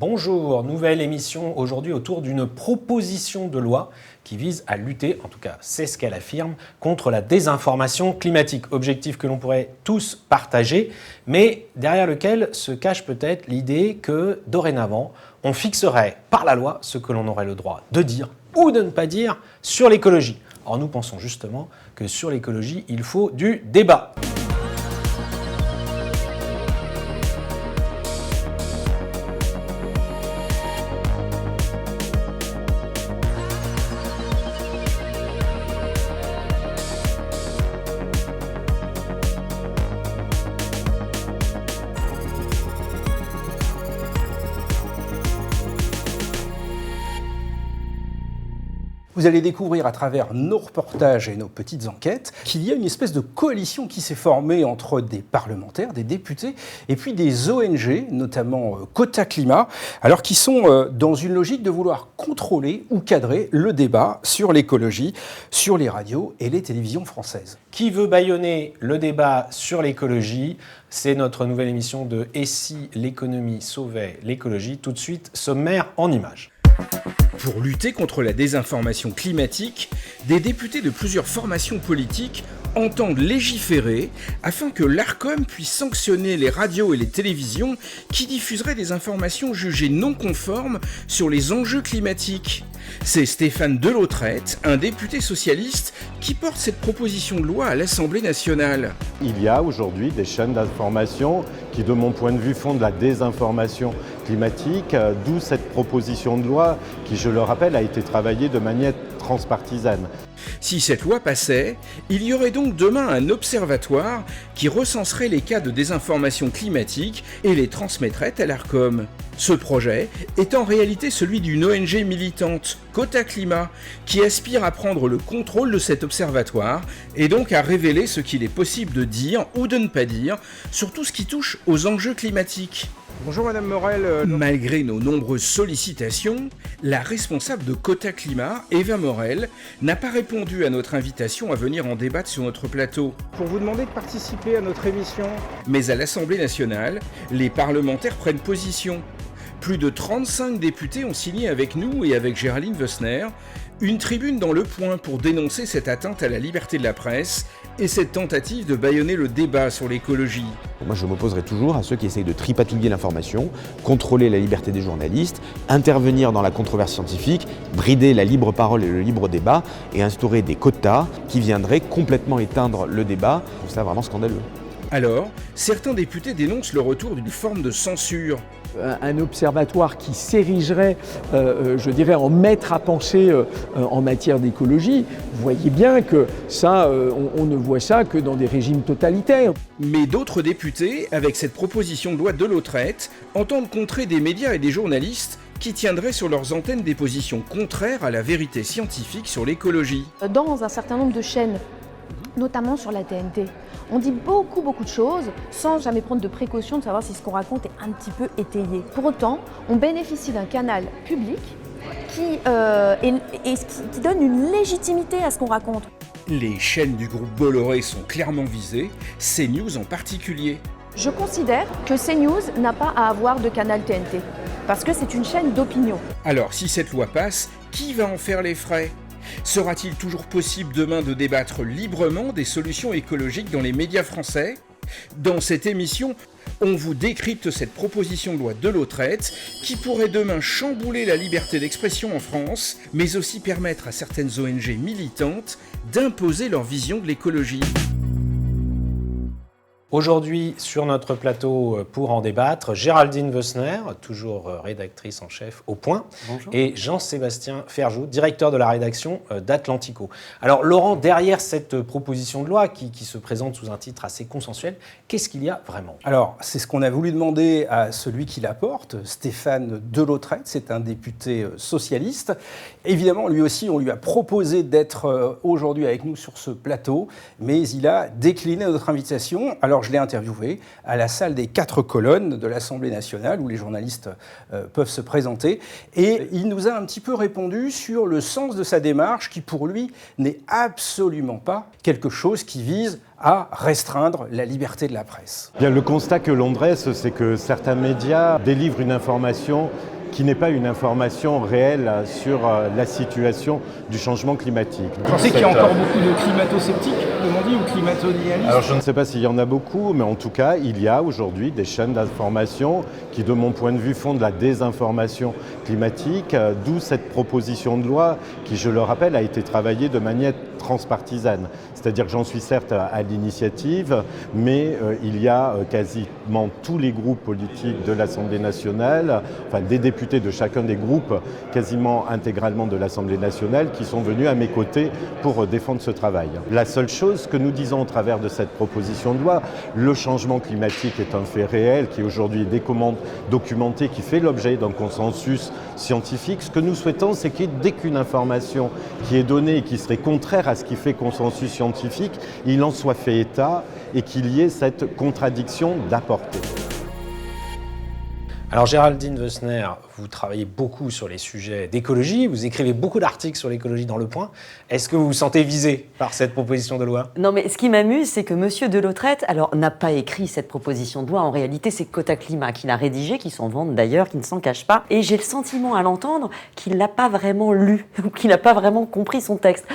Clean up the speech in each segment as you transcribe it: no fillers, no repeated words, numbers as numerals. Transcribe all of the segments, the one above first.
Bonjour, nouvelle émission aujourd'hui autour d'une proposition de loi qui vise à lutter, en tout cas c'est ce qu'elle affirme, contre la désinformation climatique. Objectif que l'on pourrait tous partager, mais derrière lequel se cache peut-être l'idée que dorénavant, on fixerait par la loi ce que l'on aurait le droit de dire ou de ne pas dire sur l'écologie. Or nous pensons justement que sur l'écologie, il faut du débat. Vous allez découvrir à travers nos reportages et nos petites enquêtes qu'il y a une espèce de coalition qui s'est formée entre des parlementaires, des députés et puis des ONG, notamment Quota Climat, alors qui sont dans une logique de vouloir contrôler ou cadrer le débat sur l'écologie, sur les radios et les télévisions françaises. Qui veut bâillonner le débat sur l'écologie ? C'est notre nouvelle émission de « Et si l'économie sauvait l'écologie ?» Tout de suite, sommaire en images. Pour lutter contre la désinformation climatique, des députés de plusieurs formations politiques entendent légiférer afin que l'Arcom puisse sanctionner les radios et les télévisions qui diffuseraient des informations jugées non conformes sur les enjeux climatiques. C'est Stéphane Delautrette, un député socialiste, qui porte cette proposition de loi à l'Assemblée nationale. Il y a aujourd'hui des chaînes d'information qui, de mon point de vue, font de la désinformation climatique, d'où cette proposition de loi qui, je le rappelle, a été travaillée de manière transpartisane. Si cette loi passait, il y aurait donc demain un observatoire qui recenserait les cas de désinformation climatique et les transmettrait à l'Arcom. Ce projet est en réalité celui d'une ONG militante, Quota Climat, qui aspire à prendre le contrôle de cet observatoire et donc à révéler ce qu'il est possible de dire ou de ne pas dire sur tout ce qui touche aux enjeux climatiques. Bonjour Madame Morel. Malgré nos nombreuses sollicitations, la responsable de Quota Climat, Eva Morel, n'a pas répondu à notre invitation à venir en débattre sur notre plateau. Pour vous demander de participer à notre émission. Mais à l'Assemblée nationale, les parlementaires prennent position. Plus de 35 députés ont signé avec nous et avec Géraldine Wössner une tribune dans Le Point pour dénoncer cette atteinte à la liberté de la presse et cette tentative de bâillonner le débat sur l'écologie. Moi, je m'opposerai toujours à ceux qui essayent de tripatouiller l'information, contrôler la liberté des journalistes, intervenir dans la controverse scientifique, brider la libre parole et le libre débat et instaurer des quotas qui viendraient complètement éteindre le débat. Je trouve ça vraiment scandaleux. Alors, certains députés dénoncent le retour d'une forme de censure. Un observatoire qui s'érigerait, je dirais, en maître à penser en matière d'écologie. Vous voyez bien que ça, on ne voit ça que dans des régimes totalitaires. Mais d'autres députés, avec cette proposition de loi Delautrette, entendent contrer des médias et des journalistes qui tiendraient sur leurs antennes des positions contraires à la vérité scientifique sur l'écologie. Dans un certain nombre de chaînes, notamment sur la TNT, on dit beaucoup de choses sans jamais prendre de précaution de savoir si ce qu'on raconte est un petit peu étayé. Pour autant, on bénéficie d'un canal public qui donne une légitimité à ce qu'on raconte. Les chaînes du groupe Bolloré sont clairement visées, CNews en particulier. Je considère que CNews n'a pas à avoir de canal TNT, parce que c'est une chaîne d'opinion. Alors, si cette loi passe, qui va en faire les frais ? Sera-t-il toujours possible demain de débattre librement des solutions écologiques dans les médias français ? Dans cette émission, on vous décrypte cette proposition de loi Delautrette qui pourrait demain chambouler la liberté d'expression en France, mais aussi permettre à certaines ONG militantes d'imposer leur vision de l'écologie. Aujourd'hui, sur notre plateau pour en débattre, Géraldine Wössner, toujours rédactrice en chef au Point, Bonjour. Et Jean-Sébastien Ferjou, directeur de la rédaction d'Atlantico. Alors Laurent, derrière cette proposition de loi qui se présente sous un titre assez consensuel, qu'est-ce qu'il y a vraiment ? Alors, c'est ce qu'on a voulu demander à celui qui la porte, Stéphane Delautrette, c'est un député socialiste. Évidemment, lui aussi, on lui a proposé d'être aujourd'hui avec nous sur ce plateau, mais il a décliné notre invitation. Alors, je l'ai interviewé à la salle des 4 colonnes de l'Assemblée nationale, où les journalistes peuvent se présenter. Et il nous a un petit peu répondu sur le sens de sa démarche, qui pour lui n'est absolument pas quelque chose qui vise à restreindre la liberté de la presse. Bien, le constat que l'on dresse, c'est que certains médias délivrent une information qui n'est pas une information réelle sur la situation du changement climatique. Vous pensez qu'il y a encore beaucoup de climato-sceptiques, comme on dit, ou climato-idéalistes? Alors je ne sais pas s'il y en a beaucoup, mais en tout cas, il y a aujourd'hui des chaînes d'information qui, de mon point de vue, font de la désinformation climatique, d'où cette proposition de loi qui, je le rappelle, a été travaillée de manière transpartisane. C'est-à-dire que j'en suis certes à l'initiative, mais il y a quasiment tous les groupes politiques de l'Assemblée nationale, enfin des députés de chacun des groupes, quasiment intégralement de l'Assemblée nationale, qui sont venus à mes côtés pour défendre ce travail. La seule chose que nous disons au travers de cette proposition de loi, le changement climatique est un fait réel qui aujourd'hui est documenté, qui fait l'objet d'un consensus scientifique. Ce que nous souhaitons, c'est que dès qu'une information qui est donnée et qui serait contraire à ce qui fait consensus scientifique, il en soit fait état et qu'il y ait cette contradiction d'apportée. Alors Géraldine Wössner, vous travaillez beaucoup sur les sujets d'écologie, vous écrivez beaucoup d'articles sur l'écologie dans Le Point. Est-ce que vous vous sentez visé par cette proposition de loi? Non, mais ce qui m'amuse, c'est que M. Delotrette, alors, n'a pas écrit cette proposition de loi. En réalité, c'est Quota Climat qui l'a rédigée, qui s'en vante d'ailleurs, qui ne s'en cache pas. Et j'ai le sentiment à l'entendre qu'il ne l'a pas vraiment lu, ou qu'il n'a pas vraiment compris son texte.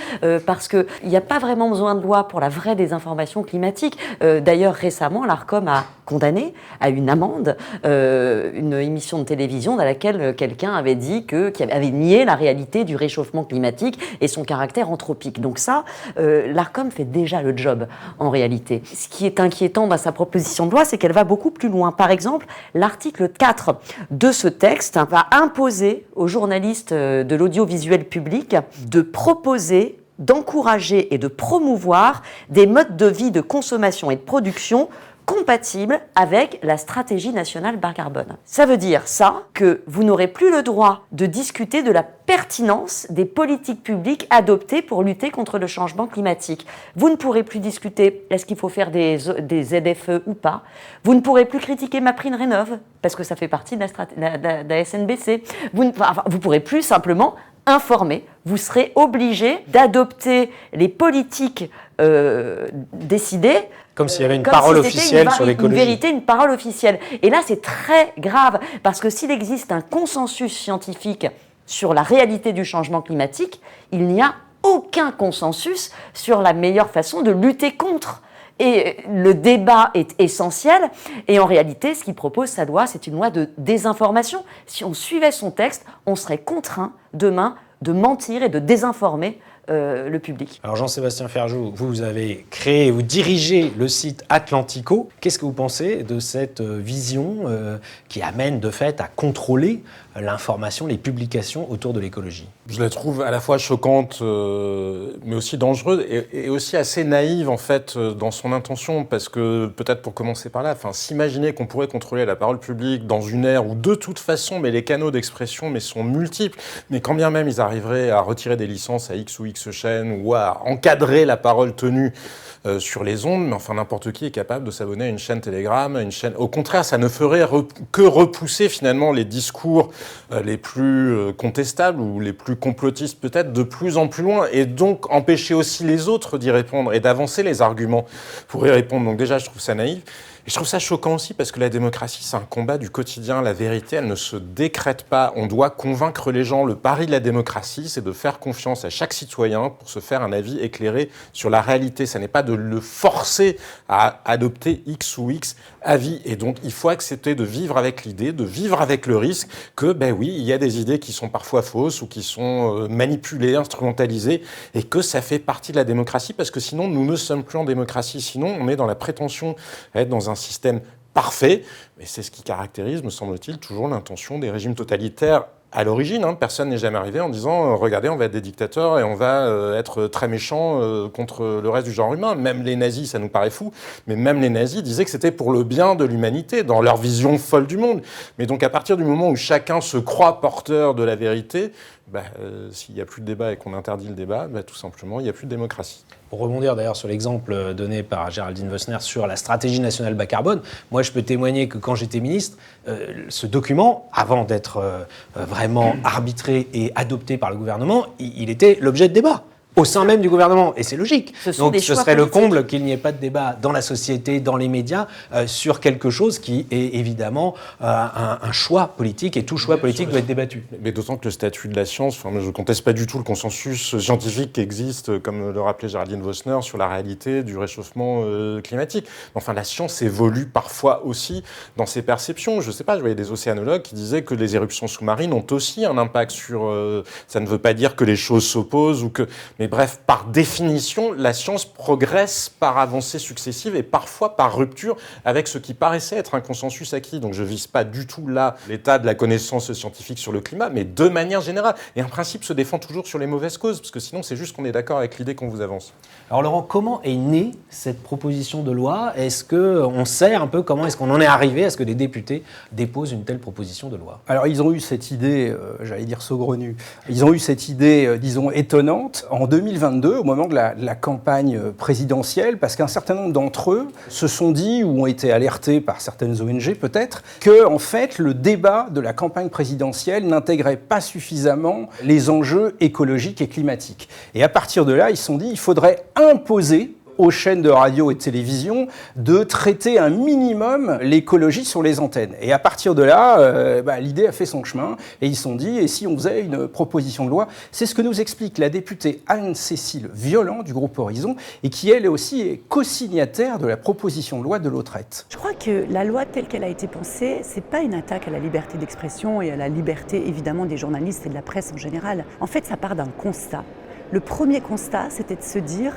Parce qu'il n'y a pas vraiment besoin de loi pour la vraie désinformation climatique. D'ailleurs, récemment, l'ARCOM a condamné à une amende une émission de télévision dans laquelle quelqu'un avait dit qu'il avait nié la réalité du réchauffement climatique et son caractère anthropique. Donc ça, l'ARCOM fait déjà le job en réalité. Ce qui est inquiétant dans sa proposition de loi, c'est qu'elle va beaucoup plus loin. Par exemple, l'article 4 de ce texte va imposer aux journalistes de l'audiovisuel public de proposer, d'encourager et de promouvoir des modes de vie, de consommation et de production compatible avec la stratégie nationale bas carbone. Ça veut dire ça que vous n'aurez plus le droit de discuter de la pertinence des politiques publiques adoptées pour lutter contre le changement climatique. Vous ne pourrez plus discuter est-ce qu'il faut faire des ZFE ou pas. Vous ne pourrez plus critiquer MaPrimeRénov' parce que ça fait partie de la SNBC. Vous ne pourrez plus simplement informer. Vous serez obligé d'adopter les politiques décidées comme s'il y avait une parole officielle sur l'écologie. Une vérité, une parole officielle. Et là, c'est très grave, parce que s'il existe un consensus scientifique sur la réalité du changement climatique, il n'y a aucun consensus sur la meilleure façon de lutter contre. Et le débat est essentiel. Et en réalité, ce qu'il propose, sa loi, c'est une loi de désinformation. Si on suivait son texte, on serait contraint demain de mentir et de désinformer le public. Alors Jean-Sébastien Ferjou, vous avez créé, vous dirigez le site Atlantico. Qu'est-ce que vous pensez de cette vision qui amène de fait à contrôler l'information, les publications autour de l'écologie? Je la trouve à la fois choquante, mais aussi dangereuse et aussi assez naïve en fait dans son intention, parce que peut-être pour commencer par là, s'imaginer qu'on pourrait contrôler la parole publique dans une ère où de toute façon, mais les canaux d'expression sont multiples, mais quand bien même ils arriveraient à retirer des licences à X ou X chaînes ou à encadrer la parole tenue sur les ondes, mais enfin n'importe qui est capable de s'abonner à une chaîne Telegram, une chaîne. Au contraire, ça ne ferait que repousser finalement les discours les plus contestables ou les plus complotistes peut-être de plus en plus loin, et donc empêcher aussi les autres d'y répondre et d'avancer les arguments pour y répondre. Donc déjà, je trouve ça naïf. Et je trouve ça choquant aussi parce que la démocratie, c'est un combat du quotidien. La vérité, elle ne se décrète pas. On doit convaincre les gens. Le pari de la démocratie, c'est de faire confiance à chaque citoyen pour se faire un avis éclairé sur la réalité. Ça n'est pas de le forcer à adopter X ou X avis. Et donc, il faut accepter de vivre avec l'idée, de vivre avec le risque que, oui, il y a des idées qui sont parfois fausses ou qui sont manipulées, instrumentalisées, et que ça fait partie de la démocratie parce que sinon, nous ne sommes plus en démocratie. Sinon, on est dans la prétention d'être dans un système parfait, mais c'est ce qui caractérise, me semble-t-il, toujours l'intention des régimes totalitaires à l'origine. Personne n'est jamais arrivé en disant « Regardez, on va être des dictateurs et on va être très méchants contre le reste du genre humain ». Même les nazis, ça nous paraît fou, mais même les nazis disaient que c'était pour le bien de l'humanité, dans leur vision folle du monde. Mais donc à partir du moment où chacun se croit porteur de la vérité, s'il n'y a plus de débat et qu'on interdit le débat, tout simplement, il n'y a plus de démocratie. Pour rebondir d'ailleurs sur l'exemple donné par Géraldine Wössner sur la stratégie nationale bas carbone, moi je peux témoigner que quand j'étais ministre, ce document, avant d'être vraiment arbitré et adopté par le gouvernement, il était l'objet de débat. au sein même du gouvernement, et c'est logique. Donc ce serait le comble qu'il n'y ait pas de débat dans la société, dans les médias, sur quelque chose qui est évidemment un choix politique, et tout choix politique doit être débattu. Mais d'autant que le statut de la science, je ne conteste pas du tout le consensus scientifique qui existe, comme le rappelait Géraldine Vosner, sur la réalité du réchauffement climatique. Enfin, la science évolue parfois aussi dans ses perceptions. Je ne sais pas, je voyais des océanologues qui disaient que les éruptions sous-marines ont aussi un impact sur... ça ne veut pas dire que les choses s'opposent ou que... Mais bref, par définition, la science progresse par avancées successives et parfois par rupture avec ce qui paraissait être un consensus acquis. Donc je ne vise pas du tout là l'état de la connaissance scientifique sur le climat, mais de manière générale. Et un principe se défend toujours sur les mauvaises causes, parce que sinon c'est juste qu'on est d'accord avec l'idée qu'on vous avance. Alors Laurent, comment est née cette proposition de loi ? Est-ce qu'on sait un peu comment est-ce qu'on en est arrivé à ce que des députés déposent une telle proposition de loi ? Alors ils ont eu cette idée, j'allais dire saugrenue, ils ont eu cette idée, disons, étonnante en 2022, au moment de la campagne présidentielle, parce qu'un certain nombre d'entre eux se sont dit, ou ont été alertés par certaines ONG peut-être, que en fait le débat de la campagne présidentielle n'intégrait pas suffisamment les enjeux écologiques et climatiques. Et à partir de là, ils se sont dit, il faudrait imposer aux chaînes de radio et de télévision de traiter un minimum l'écologie sur les antennes. Et à partir de là, l'idée a fait son chemin et ils se sont dit, et si on faisait une proposition de loi ? C'est ce que nous explique la députée Anne-Cécile Violent du groupe Horizon et qui elle aussi est co-signataire de la proposition de loi de Lautrette. Je crois que la loi telle qu'elle a été pensée, c'est pas une attaque à la liberté d'expression et à la liberté évidemment des journalistes et de la presse en général. En fait, ça part d'un constat. Le premier constat, c'était de se dire,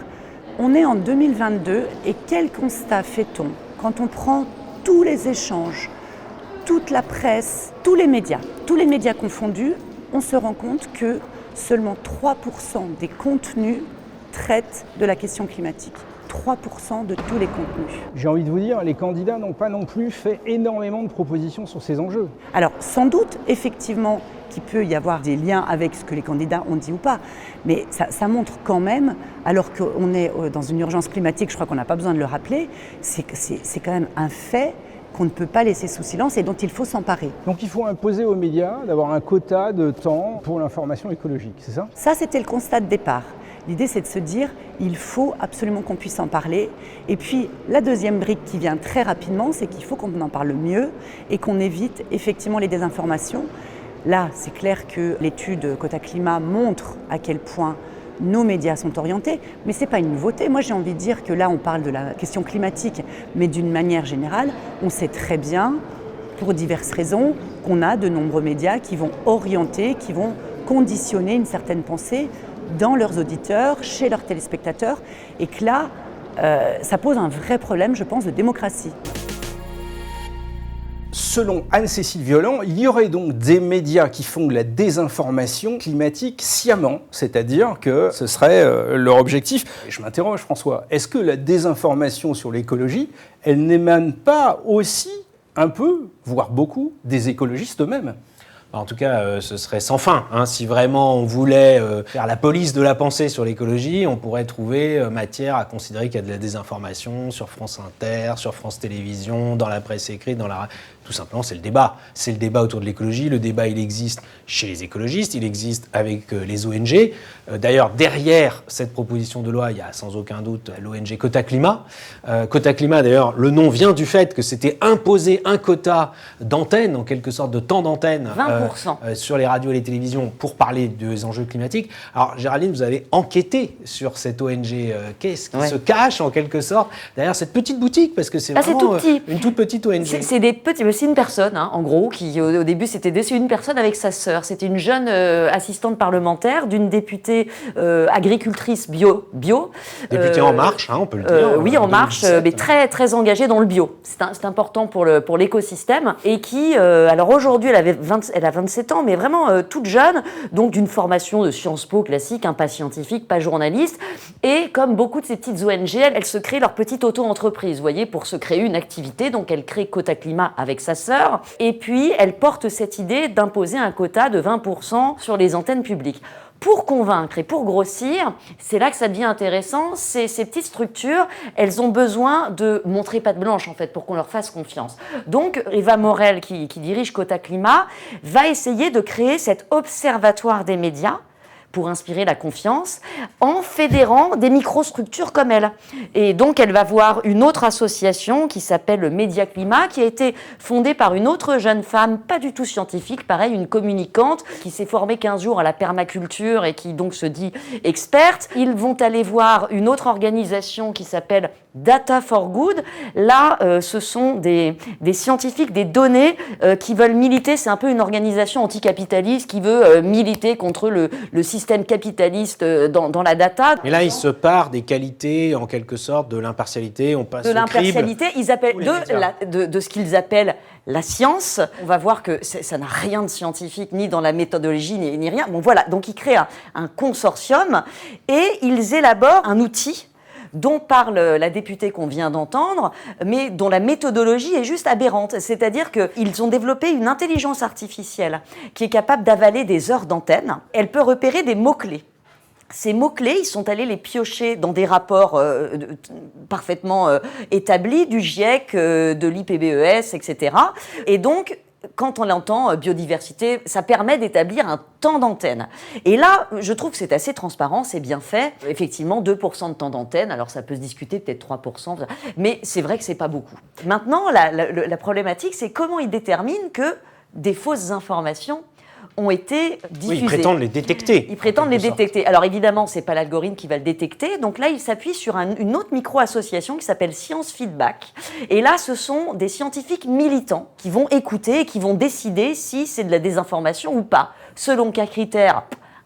on est en 2022 et quel constat fait-on quand on prend tous les échanges, toute la presse, tous les médias confondus, on se rend compte que seulement 3% des contenus traitent de la question climatique. 3% de tous les contenus. J'ai envie de vous dire, les candidats n'ont pas non plus fait énormément de propositions sur ces enjeux. Alors, sans doute, effectivement, qu'il peut y avoir des liens avec ce que les candidats ont dit ou pas, mais ça montre quand même, alors qu'on est dans une urgence climatique, je crois qu'on n'a pas besoin de le rappeler, c'est quand même un fait qu'on ne peut pas laisser sous silence et dont il faut s'emparer. Donc il faut imposer aux médias d'avoir un quota de temps pour l'information écologique, c'est ça ? Ça, c'était le constat de départ. L'idée, c'est de se dire, il faut absolument qu'on puisse en parler. Et puis, la deuxième brique qui vient très rapidement, c'est qu'il faut qu'on en parle mieux et qu'on évite effectivement les désinformations. Là, c'est clair que l'étude Quota Climat montre à quel point nos médias sont orientés, mais ce n'est pas une nouveauté. Moi, j'ai envie de dire que là, on parle de la question climatique, mais d'une manière générale, on sait très bien, pour diverses raisons, qu'on a de nombreux médias qui vont orienter, qui vont conditionner une certaine pensée dans leurs auditeurs, chez leurs téléspectateurs, et que là, ça pose un vrai problème, je pense, de démocratie. Selon Anne-Cécile Violent, il y aurait donc des médias qui font de la désinformation climatique sciemment, c'est-à-dire que ce serait leur objectif. Et je m'interroge, François, est-ce que la désinformation sur l'écologie, elle n'émane pas aussi un peu, voire beaucoup, des écologistes eux-mêmes ? En tout cas, ce serait sans fin. Si vraiment on voulait faire la police de la pensée sur l'écologie, on pourrait trouver matière à considérer qu'il y a de la désinformation sur France Inter, sur France Télévisions, dans la presse écrite, dans la... Tout simplement, c'est le débat. C'est le débat autour de l'écologie. Le débat, il existe chez les écologistes, il existe avec les ONG. D'ailleurs, derrière cette proposition de loi, il y a sans aucun doute l'ONG Quota Climat. Quota Climat, d'ailleurs, le nom vient du fait que c'était imposer un quota d'antenne, en quelque sorte de temps d'antenne, 20%. Sur les radios et les télévisions pour parler des enjeux climatiques. Alors, Géraldine, vous avez enquêté sur cette ONG. Qu'est-ce qui se cache, en quelque sorte, derrière cette petite boutique? Parce que c'est vraiment une toute petite ONG. C'est des petits... C'est une personne, en gros, qui au début c'est une personne avec sa sœur. C'était une jeune assistante parlementaire d'une députée agricultrice bio. Députée En Marche, on peut le dire. Oui, En Marche, mais très très engagée dans le bio. C'est important pour l'écosystème et qui, alors aujourd'hui, elle a 27 ans, mais vraiment toute jeune, donc d'une formation de Sciences Po classique, pas scientifique, pas journaliste. Et comme beaucoup de ces petites ONG, elles se créent leur petite auto-entreprise, vous voyez, pour se créer une activité. Donc elle crée Quota Climat avec sa sœur, et puis elle porte cette idée d'imposer un quota de 20% sur les antennes publiques. Pour convaincre et pour grossir, c'est là que ça devient intéressant, ces petites structures, elles ont besoin de montrer patte blanche en fait pour qu'on leur fasse confiance. Donc Eva Morel, qui dirige Quota Climat, va essayer de créer cet observatoire des médias pour inspirer la confiance en fédérant des microstructures comme elle. Et donc, elle va voir une autre association qui s'appelle le Média Climat, qui a été fondée par une autre jeune femme, pas du tout scientifique, pareil, une communicante, qui s'est formée 15 jours à la permaculture et qui donc se dit experte. Ils vont aller voir une autre organisation qui s'appelle Data for Good. Là, ce sont des scientifiques, des données qui veulent militer. C'est un peu une organisation anticapitaliste qui veut militer contre le système capitaliste dans la data. Et là, ils se partent des qualités, en quelque sorte, de l'impartialité. On passe de l'impartialité, ils appellent de ce qu'ils appellent la science. On va voir que ça n'a rien de scientifique, ni dans la méthodologie, ni rien. Bon, voilà, donc ils créent un consortium et ils élaborent un outil dont parle la députée qu'on vient d'entendre, mais dont la méthodologie est juste aberrante. C'est-à-dire qu'ils ont développé une intelligence artificielle qui est capable d'avaler des heures d'antenne. Elle peut repérer des mots-clés. Ces mots-clés, ils sont allés les piocher dans des rapports parfaitement établis du GIEC, de l'IPBES, etc. Et donc, quand on entend biodiversité, ça permet d'établir un temps d'antenne. Et là, je trouve que c'est assez transparent, c'est bien fait. Effectivement, 2% de temps d'antenne, alors ça peut se discuter, peut-être 3%, mais c'est vrai que c'est pas beaucoup. Maintenant, la problématique, c'est comment ils déterminent que des fausses informations ont été diffusées. Oui, ils prétendent les détecter. Ils prétendent les détecter. Alors évidemment, ce n'est pas l'algorithme qui va le détecter. Donc là, ils s'appuient sur une autre micro-association qui s'appelle Science Feedback. Et là, ce sont des scientifiques militants qui vont écouter et qui vont décider si c'est de la désinformation ou pas. Selon quels critères,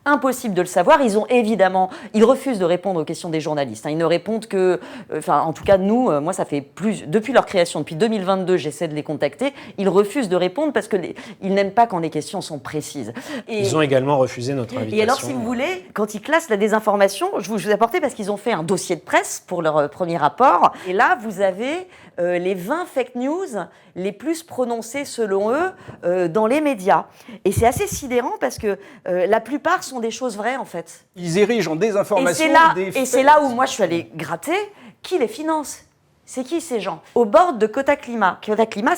impossible de le savoir. Ils refusent de répondre aux questions des journalistes. Ils ne répondent que, en tout cas, nous, moi, ça fait depuis leur création, depuis 2022, j'essaie de les contacter. Ils refusent de répondre parce qu'ils n'aiment pas quand les questions sont précises. Ils ont également refusé notre invitation. Et alors, si vous voulez, quand ils classent la désinformation, je vous ai apporté parce qu'ils ont fait un dossier de presse pour leur premier rapport. Et là, vous avez les 20 fake news les plus prononcées, selon eux, dans les médias. Et c'est assez sidérant parce que la plupart sont des choses vraies, en fait. Ils érigent en désinformation et c'est là où moi je suis allée gratter. Qui les finance ? C'est qui ces gens ? Au board de Quota Climat. Quota Climat,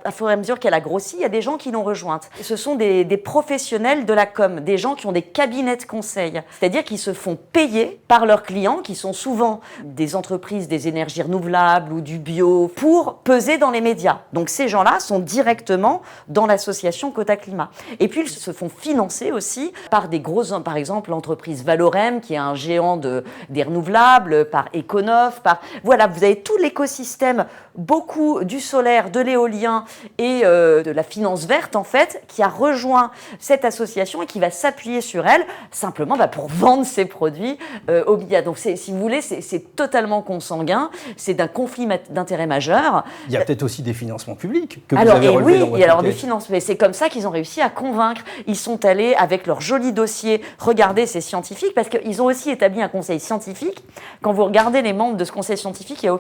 à fur et à mesure qu'elle a grossi, il y a des gens qui l'ont rejointe. Ce sont des professionnels de la com, des gens qui ont des cabinets de conseil. C'est-à-dire qu'ils se font payer par leurs clients, qui sont souvent des entreprises des énergies renouvelables ou du bio, pour peser dans les médias. Donc ces gens-là sont directement dans l'association Quota Climat. Et puis ils se font financer aussi par des grosses, par exemple l'entreprise Valorem, qui est un géant des renouvelables, par Econov, voilà, vous avez tout l'écosystème, beaucoup du solaire, de l'éolien et de la finance verte, en fait, qui a rejoint cette association et qui va s'appuyer sur elle, simplement pour vendre ses produits aux médias. Donc, si vous voulez, c'est totalement consanguin, c'est d'un conflit d'intérêts majeur. Il y a peut-être aussi des financements publics que vous avez relevés dans votre enquête. Des financements, mais c'est comme ça qu'ils ont réussi à convaincre. Ils sont allés, avec leur joli dossier, regarder ces scientifiques, parce qu'ils ont aussi établi un conseil scientifique. Quand vous regardez les membres de ce conseil scientifique, il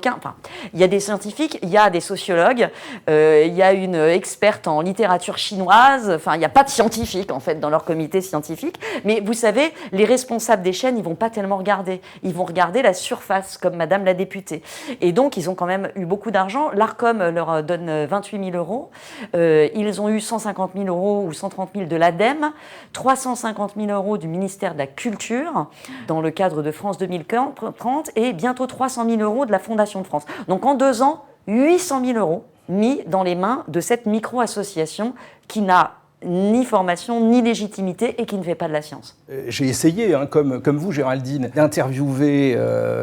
y a des scientifiques, il y a des sociologues, il y a une experte en littérature chinoise, il n'y a pas de scientifiques en fait dans leur comité scientifique, mais vous savez, les responsables des chaînes, ils vont pas tellement regarder, ils vont regarder la surface, comme Madame la députée. Et donc, ils ont quand même eu beaucoup d'argent. L'Arcom leur donne 28 000 euros, ils ont eu 150 000 euros ou 130 000 de l'ADEME, 350 000 euros du ministère de la Culture, dans le cadre de France 2030, et bientôt 300 000 euros de la Fondation de France. Donc en 2 ans, 800 000 euros mis dans les mains de cette micro-association qui n'a ni formation, ni légitimité et qui ne fait pas de la science. J'ai essayé, comme vous, Géraldine, d'interviewer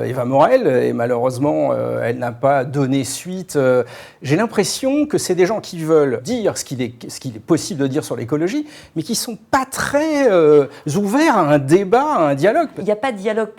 Eva Morel et malheureusement, elle n'a pas donné suite. J'ai l'impression que c'est des gens qui veulent dire ce qu'il est possible de dire sur l'écologie, mais qui ne sont pas très ouverts à un débat, à un dialogue. Il n'y a pas de dialogue.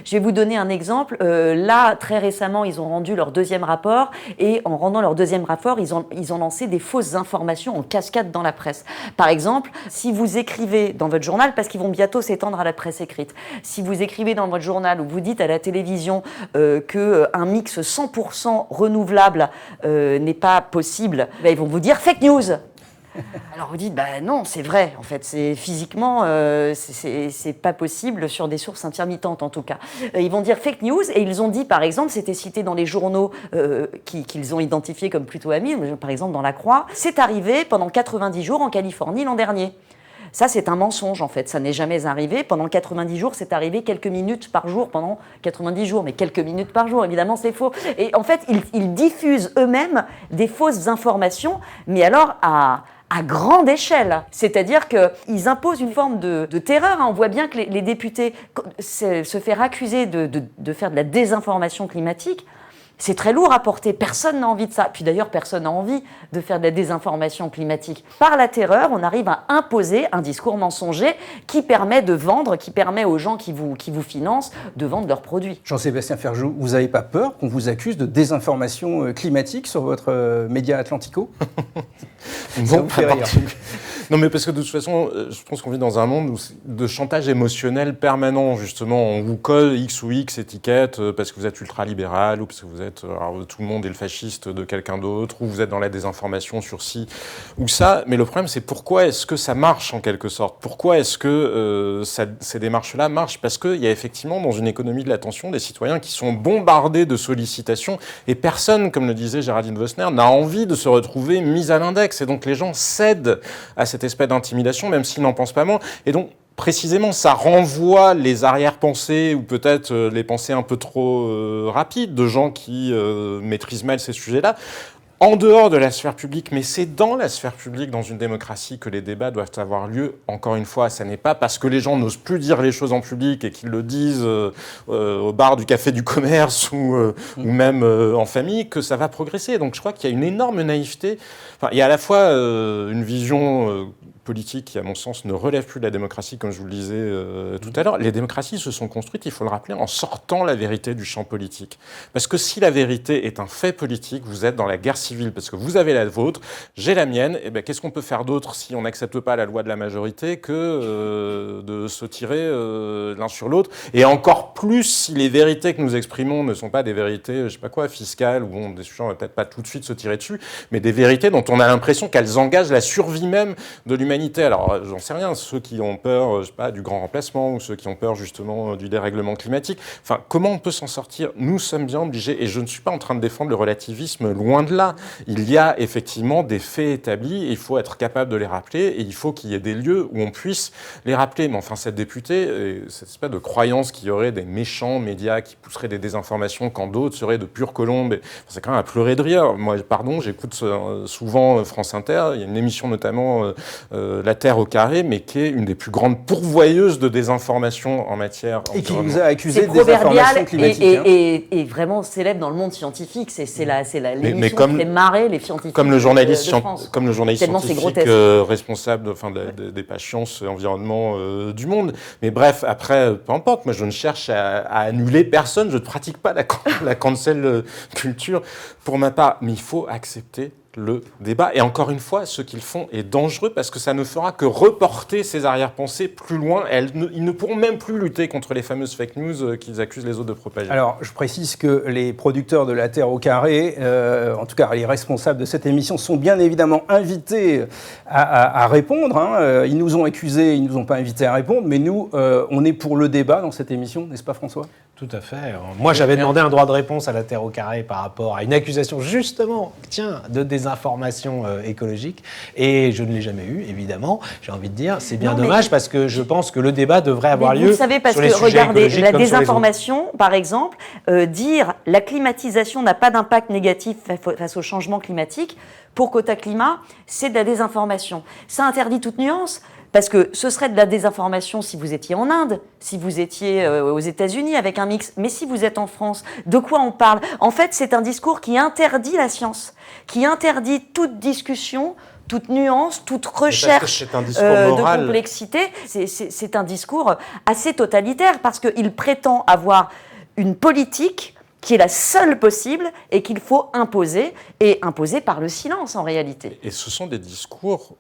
Je vais vous donner un exemple. Là, très récemment, ils ont rendu leur 2e rapport et en rendant leur 2e rapport, ils ont lancé des fausses informations en cascade dans la presse. Par exemple, si vous écrivez dans votre journal, parce qu'ils vont bientôt s'étendre à la presse écrite, si vous écrivez dans votre journal ou vous dites à la télévision qu'un mix 100% renouvelable n'est pas possible, ils vont vous dire fake news. Alors vous dites, non, c'est vrai, en fait, physiquement, c'est pas possible sur des sources intermittentes en tout cas. Ils vont dire fake news et ils ont dit, par exemple, c'était cité dans les journaux qu'ils ont identifiés comme plutôt amis, par exemple dans La Croix, c'est arrivé pendant 90 jours en Californie l'an dernier. Ça, c'est un mensonge, en fait. Ça n'est jamais arrivé. Pendant 90 jours, c'est arrivé quelques minutes par jour pendant 90 jours. Mais quelques minutes par jour, évidemment, c'est faux. Et en fait, ils diffusent eux-mêmes des fausses informations, mais alors à grande échelle. C'est-à-dire qu'ils imposent une forme de terreur. On voit bien que les députés se faire accuser de faire de la désinformation climatique. C'est très lourd à porter, personne n'a envie de ça. Puis d'ailleurs, personne n'a envie de faire de la désinformation climatique. Par la terreur, on arrive à imposer un discours mensonger qui permet de vendre, qui permet aux gens qui vous financent de vendre leurs produits. Jean-Sébastien Ferjou, vous n'avez pas peur qu'on vous accuse de désinformation climatique sur votre média Atlantico? Non, pas non, mais parce que de toute façon, je pense qu'on vit dans un monde de chantage émotionnel permanent, justement. On vous colle X ou X étiquette parce que vous êtes ultra-libéral ou parce que vous êtes... Alors, tout le monde est le fasciste de quelqu'un d'autre ou vous êtes dans la désinformation sur ci ou ça. Mais le problème, c'est pourquoi est-ce que ça marche, en quelque sorte? Pourquoi est-ce que ces démarches-là marchent? Parce qu'il y a effectivement, dans une économie de l'attention, des citoyens qui sont bombardés de sollicitations et personne, comme le disait Géraldine Wössner, n'a envie de se retrouver mis à l'index. Et donc, les gens cèdent à cette espèce d'intimidation, même s'ils n'en pensent pas moins. Et donc, précisément, ça renvoie les arrière-pensées ou peut-être les pensées un peu trop rapides de gens qui maîtrisent mal ces sujets-là en dehors de la sphère publique, mais c'est dans la sphère publique, dans une démocratie, que les débats doivent avoir lieu. Encore une fois, ça n'est pas parce que les gens n'osent plus dire les choses en public et qu'ils le disent au bar du café du commerce ou même en famille que ça va progresser. Donc je crois qu'il y a une énorme naïveté. Enfin, il y a à la fois une vision politique qui, à mon sens, ne relève plus de la démocratie, comme je vous le disais tout à l'heure. Les démocraties se sont construites, il faut le rappeler, en sortant la vérité du champ politique. Parce que si la vérité est un fait politique, vous êtes dans la guerre civile, parce que vous avez la vôtre, j'ai la mienne, et bien qu'est-ce qu'on peut faire d'autre si on n'accepte pas la loi de la majorité que de se tirer l'un sur l'autre, et encore plus si les vérités que nous exprimons ne sont pas des vérités, je sais pas quoi, fiscales, ou bon, des sujets, on va peut-être pas tout de suite se tirer dessus, mais des vérités dont on a l'impression qu'elles engagent la survie même de l'humanité. Alors, j'en sais rien, ceux qui ont peur, je sais pas, du grand remplacement, ou ceux qui ont peur justement du dérèglement climatique. Enfin, comment on peut s'en sortir? Nous sommes bien obligés, et je ne suis pas en train de défendre le relativisme, loin de là. Il y a effectivement des faits établis, et il faut être capable de les rappeler, et il faut qu'il y ait des lieux où on puisse les rappeler. Mais enfin, cette députée, cette espèce de croyance qu'il y aurait des méchants médias qui pousseraient des désinformations quand d'autres seraient de pures colombes, enfin, c'est quand même à pleurer de rire. Moi, pardon, j'écoute souvent France Inter, il y a une émission notamment... La Terre au carré, mais qui est une des plus grandes pourvoyeuses de désinformation en matière et qui nous a accusé de désinformation climatique. Et vraiment célèbre dans le monde scientifique. C'est l'émission qui fait marrer les scientifiques. Comme le journaliste, Tellement scientifique responsable des pages sciences environnement du monde. Mais bref, après, peu importe. Moi, je ne cherche à annuler personne. Je ne pratique pas la cancel culture pour ma part. Mais il faut accepter le débat. Et encore une fois, ce qu'ils font est dangereux parce que ça ne fera que reporter ces arrière-pensées plus loin. Ils ne pourront même plus lutter contre les fameuses fake news qu'ils accusent les autres de propager. Alors, je précise que les producteurs de La Terre au carré, en tout cas les responsables de cette émission, sont bien évidemment invités à répondre. Hein. Ils nous ont accusés, ils ne nous ont pas invités à répondre, mais nous, on est pour le débat dans cette émission, n'est-ce pas François ? Tout à fait. Moi, j'avais demandé un droit de réponse à La Terre au carré par rapport à une accusation, justement, de désinformation écologique. Et je ne l'ai jamais eu, évidemment. J'ai envie de dire, c'est bien dommage parce que je pense que le débat devrait avoir lieu. Vous savez, parce que, regardez, la désinformation, par exemple, dire la climatisation n'a pas d'impact négatif face au changement climatique, pour Quota Climat, c'est de la désinformation. Ça interdit toute nuance. Parce que ce serait de la désinformation si vous étiez en Inde, si vous étiez aux États-Unis avec un mix. Mais si vous êtes en France, de quoi on parle ? En fait, c'est un discours qui interdit la science, qui interdit toute discussion, toute nuance, toute recherche de complexité. C'est un discours assez totalitaire parce qu'il prétend avoir une politique qui est la seule possible et qu'il faut imposer, et imposer par le silence en réalité. Et ce sont des discours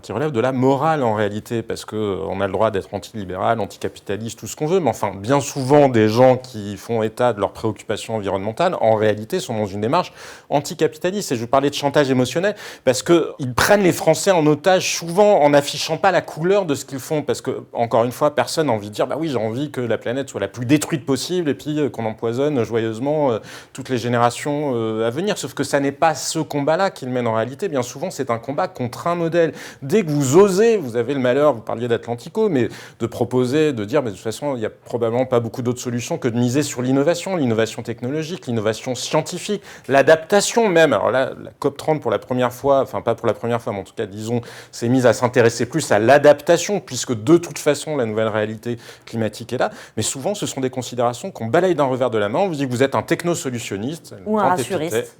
qui relève de la morale en réalité, parce qu'on a le droit d'être anti-libéral, anticapitaliste, tout ce qu'on veut, mais enfin, bien souvent, des gens qui font état de leurs préoccupations environnementales, en réalité, sont dans une démarche anticapitaliste. Et je vous parlais de chantage émotionnel, parce qu'ils prennent les Français en otage, souvent en n'affichant pas la couleur de ce qu'ils font, parce que, encore une fois, personne n'a envie de dire « bah oui, j'ai envie que la planète soit la plus détruite possible, et puis qu'on empoisonne joyeusement toutes les générations à venir ». Sauf que ça n'est pas ce combat-là qu'ils mènent en réalité. Bien souvent, c'est un combat contre un modèle. dès que vous osez, vous avez le malheur, vous parliez d'Atlantico, mais de proposer, de dire, mais de toute façon, il n'y a probablement pas beaucoup d'autres solutions que de miser sur l'innovation technologique, l'innovation scientifique, l'adaptation même. Alors là, la COP30 pour la première fois, enfin pas pour la première fois, mais en tout cas, disons, s'est mise à s'intéresser plus à l'adaptation, puisque de toute façon, la nouvelle réalité climatique est là. Mais souvent, ce sont des considérations qu'on balaye d'un revers de la main. On vous dit que vous êtes un technosolutionniste. Ou un rassuriste.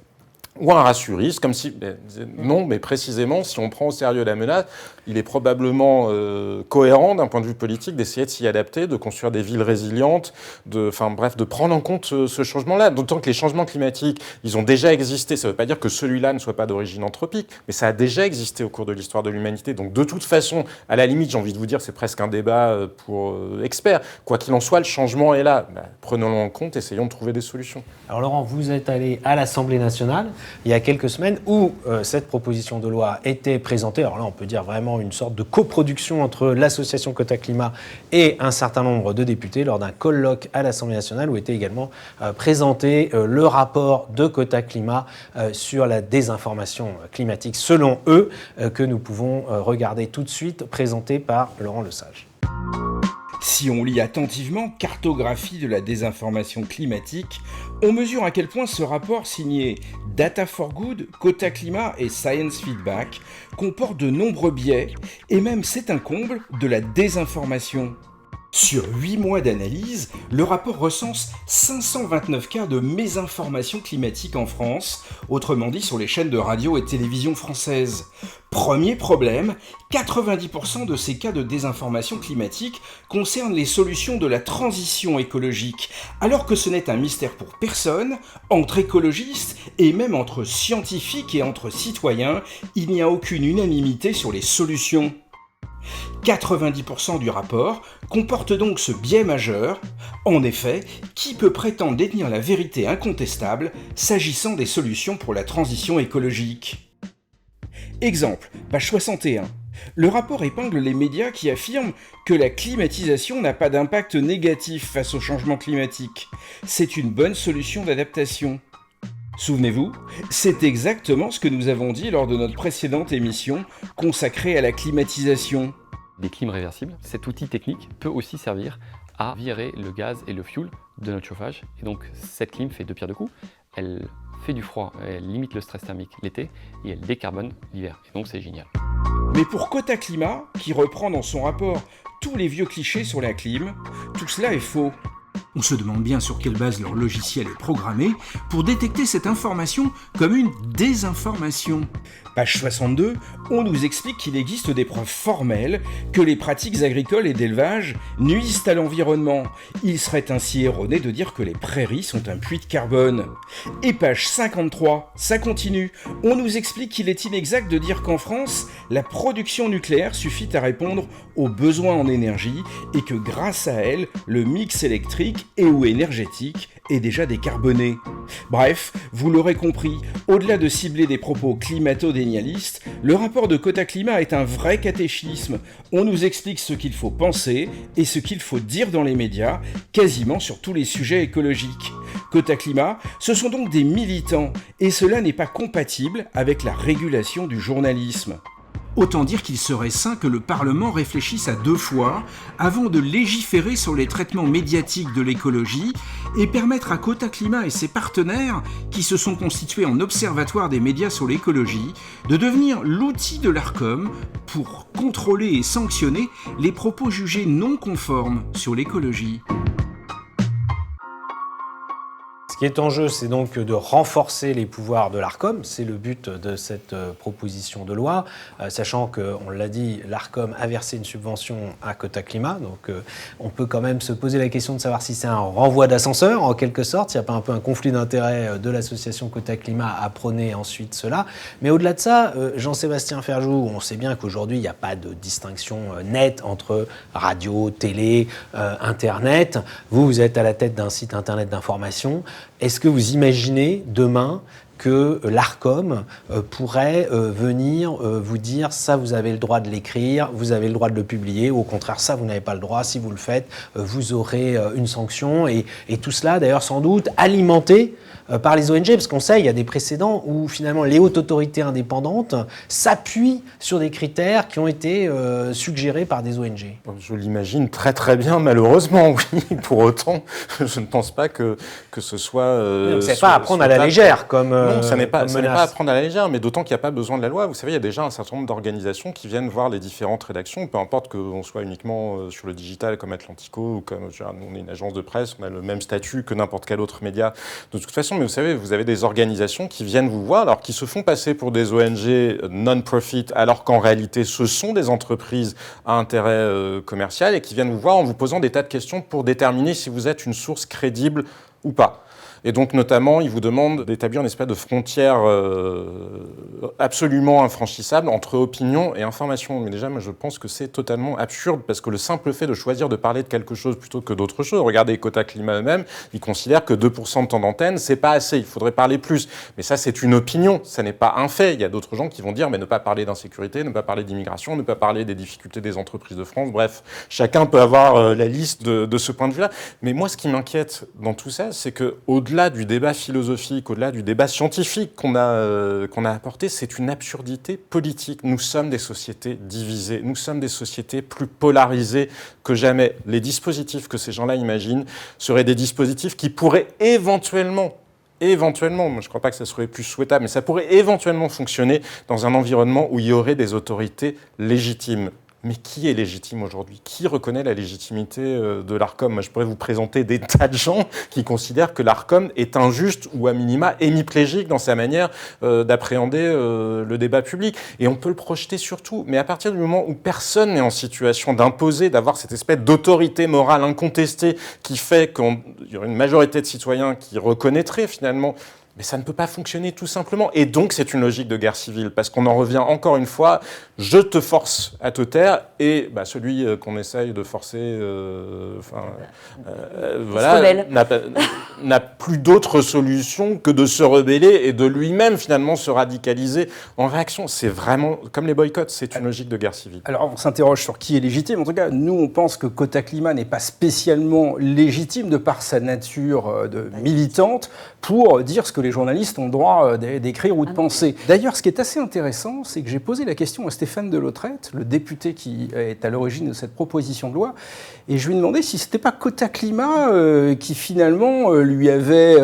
Ou un rassuriste, comme si... Non, mais précisément, si on prend au sérieux la menace, il est probablement cohérent d'un point de vue politique d'essayer de s'y adapter, de construire des villes résilientes, de prendre en compte ce changement-là. D'autant que les changements climatiques, ils ont déjà existé. Ça ne veut pas dire que celui-là ne soit pas d'origine anthropique, mais ça a déjà existé au cours de l'histoire de l'humanité. Donc de toute façon, à la limite, j'ai envie de vous dire, c'est presque un débat pour experts. Quoi qu'il en soit, le changement est là. Prenons-le en compte, essayons de trouver des solutions. Alors Laurent, vous êtes allé à l'Assemblée nationale il y a quelques semaines où cette proposition de loi était présentée. Alors là, on peut dire vraiment une sorte de coproduction entre l'association Quota Climat et un certain nombre de députés lors d'un colloque à l'Assemblée nationale où était également présenté le rapport de Quota Climat sur la désinformation climatique, selon eux, que nous pouvons regarder tout de suite, présenté par Laurent Lesage. Si on lit attentivement Cartographie de la désinformation climatique, on mesure à quel point ce rapport signé Data for Good, Quota Climat et Science Feedback comporte de nombreux biais, et même c'est un comble de la désinformation. Sur 8 mois d'analyse, le rapport recense 529 cas de mésinformation climatique en France, autrement dit sur les chaînes de radio et télévision françaises. Premier problème, 90% de ces cas de désinformation climatique concernent les solutions de la transition écologique, alors que ce n'est un mystère pour personne, entre écologistes et même entre scientifiques et entre citoyens, il n'y a aucune unanimité sur les solutions. 90% du rapport comporte donc ce biais majeur. En effet, qui peut prétendre détenir la vérité incontestable s'agissant des solutions pour la transition écologique ? Exemple, page 61. Le rapport épingle les médias qui affirment que la climatisation n'a pas d'impact négatif face au changement climatique. C'est une bonne solution d'adaptation. Souvenez-vous, c'est exactement ce que nous avons dit lors de notre précédente émission consacrée à la climatisation. Des clims réversibles, cet outil technique peut aussi servir à virer le gaz et le fioul de notre chauffage. Et donc cette clim fait deux pierres deux coups. Elle fait du froid, elle limite le stress thermique l'été et elle décarbone l'hiver. Et donc c'est génial. Mais pour Quota Climat, qui reprend dans son rapport tous les vieux clichés sur la clim, tout cela est faux. On se demande bien sur quelle base leur logiciel est programmé pour détecter cette information comme une désinformation. Page 62, on nous explique qu'il existe des preuves formelles que les pratiques agricoles et d'élevage nuisent à l'environnement. Il serait ainsi erroné de dire que les prairies sont un puits de carbone. Et page 53, ça continue. On nous explique qu'il est inexact de dire qu'en France, la production nucléaire suffit à répondre aux besoins en énergie et que grâce à elle, le mix électrique et ou énergétique est déjà décarboné. Bref, vous l'aurez compris, au-delà de cibler des propos climato-dénialistes, le rapport de Quota Climat est un vrai catéchisme. On nous explique ce qu'il faut penser et ce qu'il faut dire dans les médias, quasiment sur tous les sujets écologiques. Quota Climat, ce sont donc des militants, et cela n'est pas compatible avec la régulation du journalisme. Autant dire qu'il serait sain que le Parlement réfléchisse à deux fois avant de légiférer sur les traitements médiatiques de l'écologie et permettre à Quota Climat et ses partenaires, qui se sont constitués en observatoire des médias sur l'écologie, de devenir l'outil de l'Arcom pour contrôler et sanctionner les propos jugés non conformes sur l'écologie. Ce qui est en jeu, c'est donc de renforcer les pouvoirs de l'Arcom. C'est le but de cette proposition de loi, sachant qu'on l'a dit, l'Arcom a versé une subvention à Quota Climat. Donc on peut quand même se poser la question de savoir si c'est un renvoi d'ascenseur, en quelque sorte, s'il n'y a pas un peu un conflit d'intérêts de l'association Quota Climat à prôner ensuite cela. Mais au-delà de ça, Jean-Sébastien Ferjou, on sait bien qu'aujourd'hui, il n'y a pas de distinction nette entre radio, télé, Internet. Vous êtes à la tête d'un site Internet d'information. Est-ce que vous imaginez demain que l'ARCOM pourrait venir vous dire ça vous avez le droit de l'écrire, vous avez le droit de le publier, ou au contraire ça vous n'avez pas le droit, si vous le faites vous aurez une sanction, et tout cela d'ailleurs sans doute alimenté par les ONG, parce qu'on sait, il y a des précédents où finalement les hautes autorités indépendantes s'appuient sur des critères qui ont été suggérés par des ONG. Je l'imagine très très bien, malheureusement, oui. Pour autant, je ne pense pas que ce soit... c'est pas à prendre à la légère comme non, ça n'est pas à prendre à la légère, mais d'autant qu'il n'y a pas besoin de la loi. Vous savez, il y a déjà un certain nombre d'organisations qui viennent voir les différentes rédactions, peu importe qu'on soit uniquement sur le digital comme Atlantico, ou comme nous, on est une agence de presse, on a le même statut que n'importe quel autre média de toute façon. Mais vous savez, vous avez des organisations qui viennent vous voir, alors qui se font passer pour des ONG non-profit, alors qu'en réalité, ce sont des entreprises à intérêt commercial, et qui viennent vous voir en vous posant des tas de questions pour déterminer si vous êtes une source crédible ou pas. Et donc, notamment, ils vous demandent d'établir une espèce de frontière absolument infranchissable entre opinion et information. Mais déjà, moi, je pense que c'est totalement absurde, parce que le simple fait de choisir de parler de quelque chose plutôt que d'autre chose, regardez Quota Climat eux-mêmes, ils considèrent que 2% de temps d'antenne, c'est pas assez, il faudrait parler plus. Mais ça, c'est une opinion, ça n'est pas un fait. Il y a d'autres gens qui vont dire, mais ne pas parler d'insécurité, ne pas parler d'immigration, ne pas parler des difficultés des entreprises de France. Bref, chacun peut avoir la liste de ce point de vue-là. Mais moi, ce qui m'inquiète dans tout ça, c'est qu'au-delà du débat philosophique, au-delà du débat scientifique qu'on a apporté, c'est une absurdité politique. Nous sommes des sociétés divisées, nous sommes des sociétés plus polarisées que jamais. Les dispositifs que ces gens-là imaginent seraient des dispositifs qui pourraient éventuellement, moi je ne crois pas que ça serait plus souhaitable, mais ça pourrait éventuellement fonctionner dans un environnement où il y aurait des autorités légitimes. Mais qui est légitime aujourd'hui? Qui reconnaît la légitimité de l'ARCOM? Moi, je pourrais vous présenter des tas de gens qui considèrent que l'ARCOM est injuste ou à minima hémiplégique dans sa manière d'appréhender le débat public. Et on peut le projeter sur tout. Mais à partir du moment où personne n'est en situation d'imposer, d'avoir cette espèce d'autorité morale incontestée qui fait qu'il y aurait une majorité de citoyens qui reconnaîtraient finalement, mais ça ne peut pas fonctionner tout simplement. Et donc, c'est une logique de guerre civile, parce qu'on en revient encore une fois, je te force à te taire, et celui qu'on essaye de forcer voilà, n'a plus d'autre solution que de se rebeller et de lui-même, finalement, se radicaliser en réaction. C'est vraiment, comme les boycotts, c'est une logique de guerre civile. Alors, on s'interroge sur qui est légitime. En tout cas, nous, on pense que Quota Climat n'est pas spécialement légitime de par sa nature de militante pour dire ce que les journalistes ont le droit d'écrire ou de penser. D'ailleurs, ce qui est assez intéressant, c'est que j'ai posé la question à Stéphane Delautrette, le député qui est à l'origine de cette proposition de loi, et je lui ai demandé si ce n'était pas Quota Climat qui finalement lui avait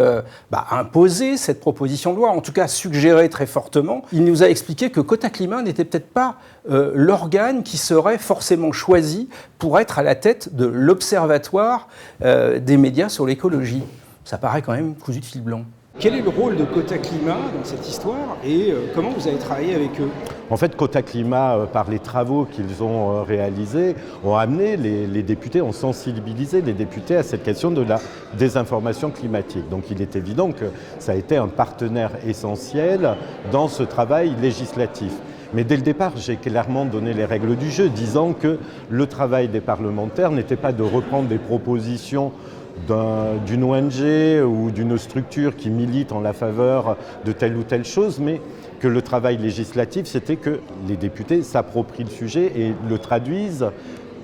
imposé cette proposition de loi, en tout cas suggéré très fortement. Il nous a expliqué que Quota Climat n'était peut-être pas l'organe qui serait forcément choisi pour être à la tête de l'observatoire des médias sur l'écologie. Ça paraît quand même cousu de fil blanc. Quel est le rôle de Quota Climat dans cette histoire et comment vous avez travaillé avec eux? En fait, Quota Climat, par les travaux qu'ils ont réalisés, ont amené les députés, ont sensibilisé les députés à cette question de la désinformation climatique. Donc il est évident que ça a été un partenaire essentiel dans ce travail législatif. Mais dès le départ, j'ai clairement donné les règles du jeu, disant que le travail des parlementaires n'était pas de reprendre des propositions d'une ONG ou d'une structure qui milite en la faveur de telle ou telle chose, mais que le travail législatif, c'était que les députés s'approprient le sujet et le traduisent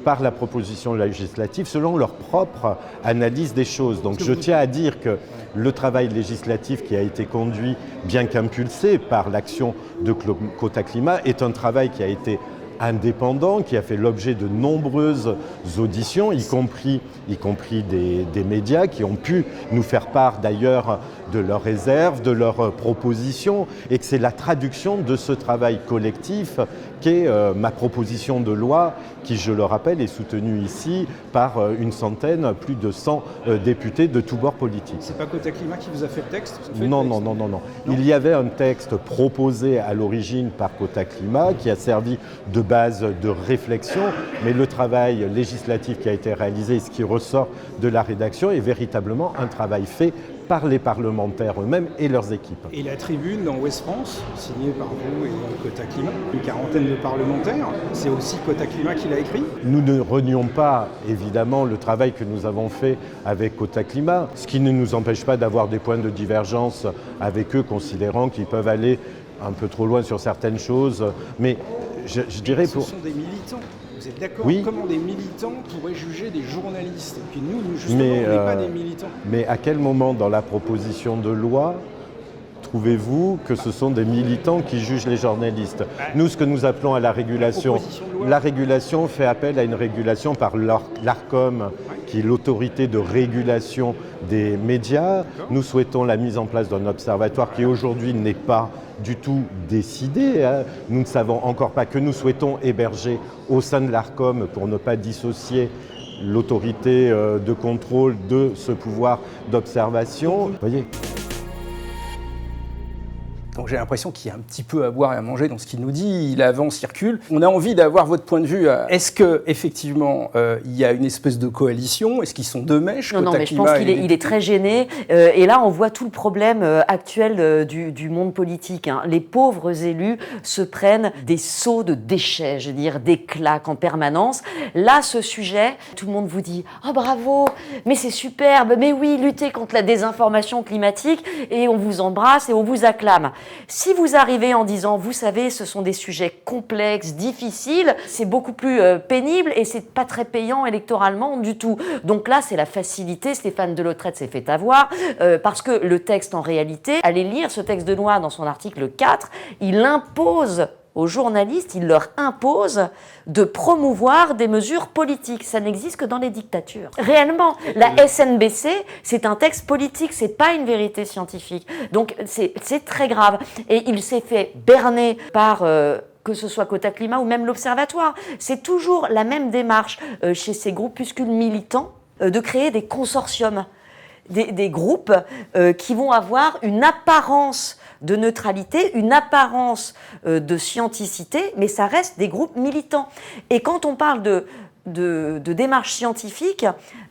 par la proposition législative selon leur propre analyse des choses. Donc je tiens à dire que le travail législatif qui a été conduit, bien qu'impulsé par l'action de Quota Climat, est un travail qui a été indépendant, qui a fait l'objet de nombreuses auditions, y compris des médias qui ont pu nous faire part d'ailleurs de leurs réserves, de leurs propositions, et que c'est la traduction de ce travail collectif qu'est ma proposition de loi qui, je le rappelle, est soutenue ici par une centaine, plus de 100 députés de tous bords politiques. C'est pas Quota Climat qui vous a fait le texte? Non. Il y avait un texte proposé à l'origine par Quota Climat qui a servi de base de réflexion, mais le travail législatif qui a été réalisé, ce qui ressort de la rédaction, est véritablement un travail fait par les parlementaires eux-mêmes et leurs équipes. Et la tribune dans Ouest France, signée par vous et Quota Climat, une quarantaine de parlementaires, c'est aussi Quota Climat qui l'a écrit? Nous ne renions pas, évidemment, le travail que nous avons fait avec Quota Climat, ce qui ne nous empêche pas d'avoir des points de divergence avec eux, considérant qu'ils peuvent aller un peu trop loin sur certaines choses. Mais je dirais Ce sont des militants. Vous êtes d'accord? Oui. Comment des militants pourraient juger des journalistes? Et puis nous justement, on n'est pas des militants. Mais à quel moment dans la proposition de loi trouvez-vous que ce sont des militants qui jugent les journalistes? Nous, ce que nous appelons à la régulation, la régulation fait appel à une régulation par l'ARCOM, qui est l'autorité de régulation des médias. Nous souhaitons la mise en place d'un observatoire qui aujourd'hui n'est pas du tout décidé. Nous ne savons encore pas que nous souhaitons héberger au sein de l'ARCOM pour ne pas dissocier l'autorité de contrôle de ce pouvoir d'observation. Vous voyez ? Donc j'ai l'impression qu'il y a un petit peu à boire et à manger dans ce qu'il nous dit. Il avance, circule. On a envie d'avoir votre point de vue. Est-ce qu'effectivement, il y a une espèce de coalition? Est-ce qu'ils sont deux mèches? Non, mais je pense qu'il est très gêné. Et là, on voit tout le problème actuel du monde politique. Les pauvres élus se prennent des seaux de déchets, je veux dire, des claques en permanence. Là, ce sujet, tout le monde vous dit « Oh bravo, mais c'est superbe, mais oui, lutter contre la désinformation climatique, et on vous embrasse et on vous acclame ». Si vous arrivez en disant, vous savez, ce sont des sujets complexes, difficiles, c'est beaucoup plus pénible et c'est pas très payant électoralement du tout. Donc là, c'est la facilité. Stéphane Delautrette s'est fait avoir parce que le texte, en réalité, allez lire ce texte de loi dans son article 4, il impose aux journalistes, il leur impose de promouvoir des mesures politiques. Ça n'existe que dans les dictatures. Réellement, la SNBC, c'est un texte politique, c'est pas une vérité scientifique. Donc c'est très grave. Et il s'est fait berner par que ce soit Quota Climat ou même l'Observatoire. C'est toujours la même démarche chez ces groupuscules militants de créer des consortiums, des groupes qui vont avoir une apparence de neutralité, une apparence de scienticité, mais ça reste des groupes militants. Et quand on parle de démarche scientifique,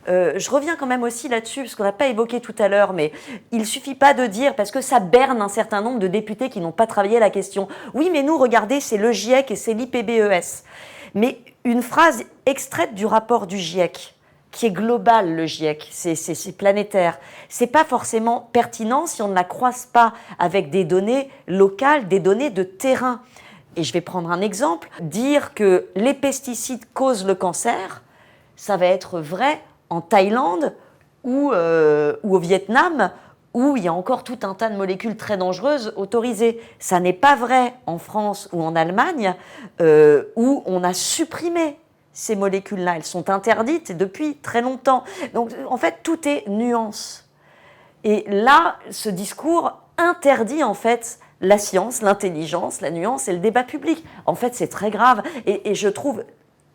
je reviens quand même aussi là-dessus, parce qu'on n'a pas évoqué tout à l'heure, mais il ne suffit pas de dire, parce que ça berne un certain nombre de députés qui n'ont pas travaillé la question. Oui, mais nous, regardez, c'est le GIEC et c'est l'IPBES. Mais une phrase extraite du rapport du GIEC, qui est global, le GIEC, c'est planétaire. C'est pas forcément pertinent si on ne la croise pas avec des données locales, des données de terrain. Et je vais prendre un exemple. Dire que les pesticides causent le cancer, ça va être vrai en Thaïlande ou au Vietnam, où il y a encore tout un tas de molécules très dangereuses autorisées. Ça n'est pas vrai en France ou en Allemagne, où on a supprimé ces molécules-là. Elles sont interdites depuis très longtemps. Donc, en fait, tout est nuance. Et là, ce discours interdit, en fait, la science, l'intelligence, la nuance et le débat public. En fait, c'est très grave. Et je trouve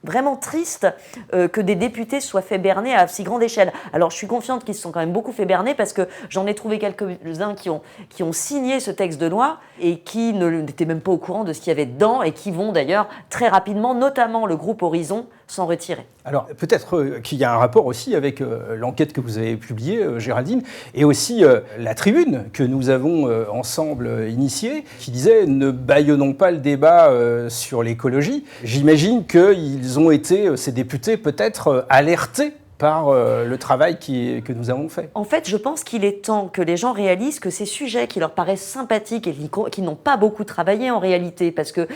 vraiment triste que des députés soient fait berner à si grande échelle. Alors, je suis confiante qu'ils se sont quand même beaucoup fait berner parce que j'en ai trouvé quelques-uns qui ont signé ce texte de loi et qui n'étaient même pas au courant de ce qu'il y avait dedans et qui vont d'ailleurs très rapidement, notamment le groupe Horizon, s'en retirer. Alors, peut-être qu'il y a un rapport aussi avec l'enquête que vous avez publiée, Géraldine, et aussi la tribune que nous avons ensemble initiée, qui disait « Ne bâillonnons pas le débat sur l'écologie ». J'imagine qu'ils ont été, ces députés, peut-être alertés par le travail que nous avons fait. En fait, je pense qu'il est temps que les gens réalisent que ces sujets qui leur paraissent sympathiques et qui n'ont pas beaucoup travaillé en réalité, parce que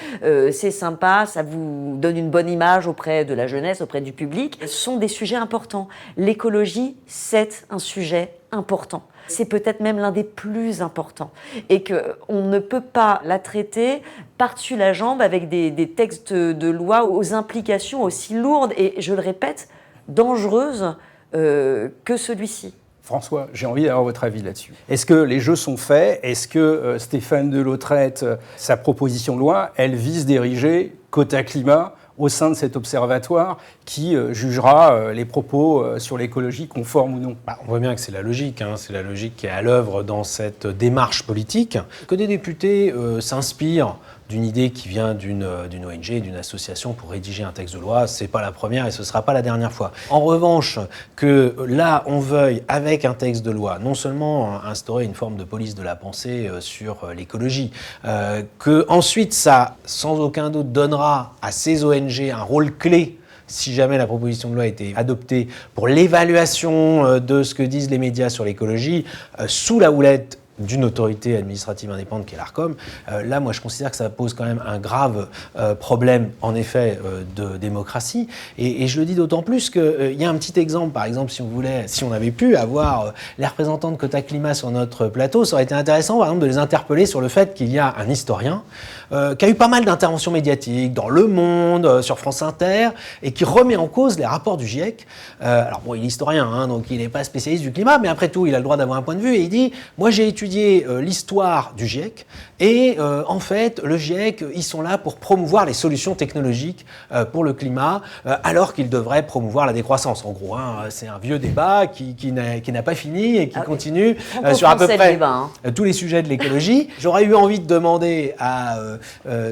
c'est sympa, ça vous donne une bonne image auprès de la jeunesse, auprès du public, sont des sujets importants. L'écologie, c'est un sujet important. C'est peut-être même l'un des plus importants. Et qu'on ne peut pas la traiter par-dessus la jambe avec des textes de loi aux implications aussi lourdes et, je le répète, dangereuse que celui-ci. François, j'ai envie d'avoir votre avis là-dessus. Est-ce que les jeux sont faits? Est-ce que Stéphane Delautrette, sa proposition de loi, elle vise d'ériger Quota Climat au sein de cet observatoire qui jugera les propos sur l'écologie conformes ou non? On voit bien que c'est la logique, c'est la logique qui est à l'œuvre dans cette démarche politique. Que des députés s'inspirent d'une idée qui vient d'une ONG, d'une association pour rédiger un texte de loi. C'est pas la première et ce sera pas la dernière fois. En revanche, que là, on veuille, avec un texte de loi, non seulement instaurer une forme de police de la pensée sur l'écologie, que ensuite ça, sans aucun doute, donnera à ces ONG un rôle clé si jamais la proposition de loi était adoptée pour l'évaluation de ce que disent les médias sur l'écologie, sous la houlette d'une autorité administrative indépendante qui est l'Arcom, là, moi, je considère que ça pose quand même un grave problème, en effet, de démocratie. Et je le dis d'autant plus qu'il y a un petit exemple, par exemple, si on avait pu avoir les représentants de Quota Climat sur notre plateau, ça aurait été intéressant, par exemple, de les interpeller sur le fait qu'il y a un historien qui a eu pas mal d'interventions médiatiques dans Le Monde, sur France Inter, et qui remet en cause les rapports du GIEC. Alors bon, il est historien, hein, donc il n'est pas spécialiste du climat, mais après tout, il a le droit d'avoir un point de vue, et il dit « Moi, j'ai étudié l'histoire du GIEC, et en fait, le GIEC, ils sont là pour promouvoir les solutions technologiques pour le climat, alors qu'ils devraient promouvoir la décroissance. » En gros, hein, c'est un vieux débat qui n'a pas fini et qui continue sur à peu près tous les sujets de l'écologie. J'aurais eu envie de demander à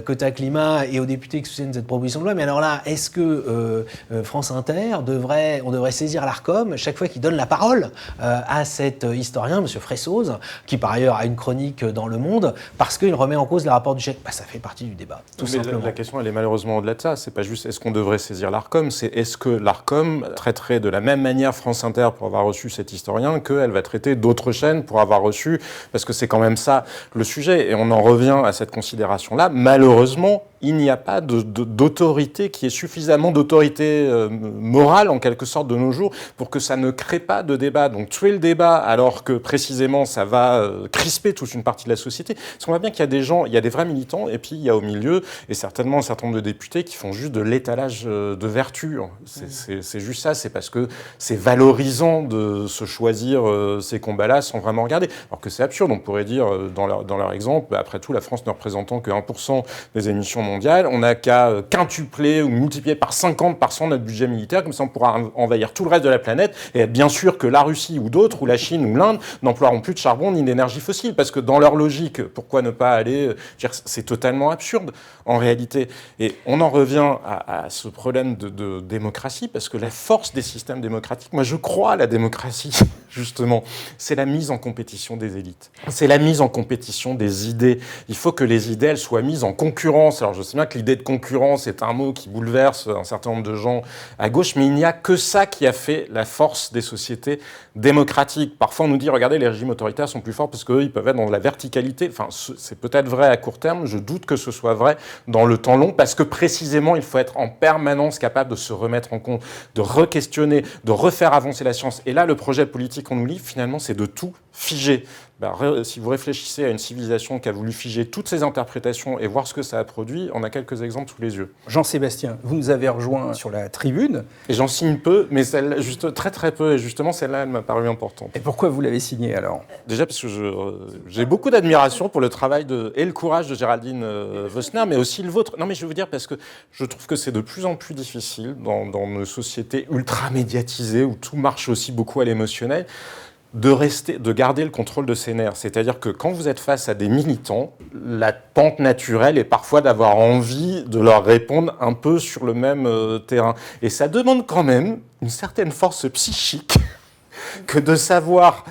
Quota Climat et aux députés qui soutiennent cette proposition de loi, mais alors là, est-ce que France Inter on devrait saisir l'Arcom chaque fois qu'il donne la parole à cet historien, M. Fressoz, qui par ailleurs a une chronique dans Le Monde, parce qu'il remet en cause les rapports du GIEC. Ça fait partie du débat, tout simplement. La question, elle est malheureusement au-delà de ça. C'est pas juste est-ce qu'on devrait saisir l'Arcom, c'est est-ce que l'Arcom traiterait de la même manière France Inter pour avoir reçu cet historien qu'elle va traiter d'autres chaînes pour avoir reçu, parce que c'est quand même ça le sujet. Et on en revient à cette considération-là. Malheureusement, il n'y a pas d'autorité qui est suffisamment d'autorité morale, en quelque sorte, de nos jours, pour que ça ne crée pas de débat. Donc tuer le débat, alors que précisément ça va crisper toute une partie de la société. Parce qu'on voit bien qu'il y a des gens, il y a des vrais militants, et puis il y a au milieu, et certainement un certain nombre de députés qui font juste de l'étalage de vertu. C'est juste ça, c'est parce que c'est valorisant de se choisir ces combats-là sans vraiment regarder. Alors que c'est absurde, on pourrait dire, dans leur exemple, après tout, la France ne représentant que 1% des émissions mondiales, on n'a qu'à quintupler ou multiplier par 50% notre budget militaire, comme ça on pourra envahir tout le reste de la planète, et être bien sûr que la Russie ou d'autres, ou la Chine ou l'Inde, n'emploieront plus de charbon ni d'énergie fossile, parce que dans leur logique, pourquoi ne pas aller... C'est totalement absurde, en réalité. Et on en revient à ce problème de démocratie, parce que la force des systèmes démocratiques, moi je crois à la démocratie, justement, c'est la mise en compétition des élites. C'est la mise en compétition des idées. Il faut que les idées, elles soient mises en concurrence. Alors je sais bien que l'idée de concurrence est un mot qui bouleverse un certain nombre de gens à gauche, mais il n'y a que ça qui a fait la force des sociétés démocratiques. Parfois on nous dit, regardez, les régimes autoritaires sont plus forts parce qu'eux, ils peuvent être dans la verticalité. Enfin, c'est peut-être vrai à court terme, je doute que ce soit vrai dans le temps long, parce que précisément, il faut être en permanence capable de se remettre en compte, de re-questionner, de refaire avancer la science. Et là, le projet politique qu'on nous livre, finalement, c'est de tout figer. Si vous réfléchissez à une civilisation qui a voulu figer toutes ses interprétations et voir ce que ça a produit, on a quelques exemples sous les yeux. Jean-Sébastien, vous nous avez rejoint sur la tribune. Et j'en signe peu, mais celle, juste très très peu, et justement celle-là, elle m'a paru importante. Et pourquoi vous l'avez signée alors ? Déjà parce que j'ai beaucoup d'admiration pour le travail et le courage de Géraldine Wössner, mais aussi le vôtre. Non mais je veux vous dire, parce que je trouve que c'est de plus en plus difficile dans nos sociétés ultra médiatisées, où tout marche aussi beaucoup à l'émotionnel, de garder le contrôle de ses nerfs. C'est-à-dire que quand vous êtes face à des militants, la pente naturelle est parfois d'avoir envie de leur répondre un peu sur le même terrain. Et ça demande quand même une certaine force psychique que de savoir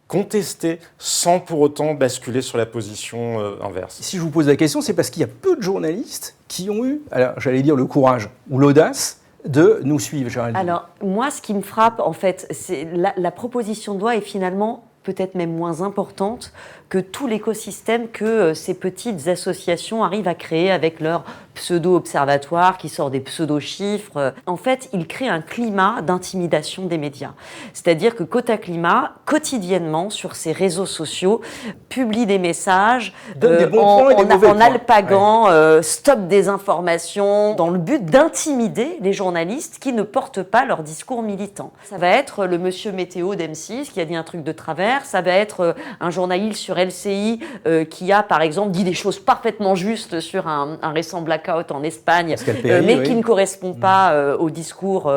contester sans pour autant basculer sur la position inverse. Si je vous pose la question, c'est parce qu'il y a peu de journalistes qui ont eu, alors j'allais dire le courage ou l'audace, de nous suivre, Géraldine. Alors, moi, ce qui me frappe, en fait, c'est la proposition de loi est finalement peut-être même moins importante que tout l'écosystème que ces petites associations arrivent à créer avec leur pseudo-observatoire qui sort des pseudo-chiffres. En fait, il crée un climat d'intimidation des médias. C'est-à-dire que Quota Climat, quotidiennement, sur ses réseaux sociaux, publie des messages en alpaguant, stop des informations, dans le but d'intimider les journalistes qui ne portent pas leur discours militant. Ça va être le monsieur météo d'M6 qui a dit un truc de travers, ça va être un journaliste sur LCI qui a, par exemple, dit des choses parfaitement justes sur un récent Black blackout en Espagne, Perry, mais oui. qui ne correspond pas au discours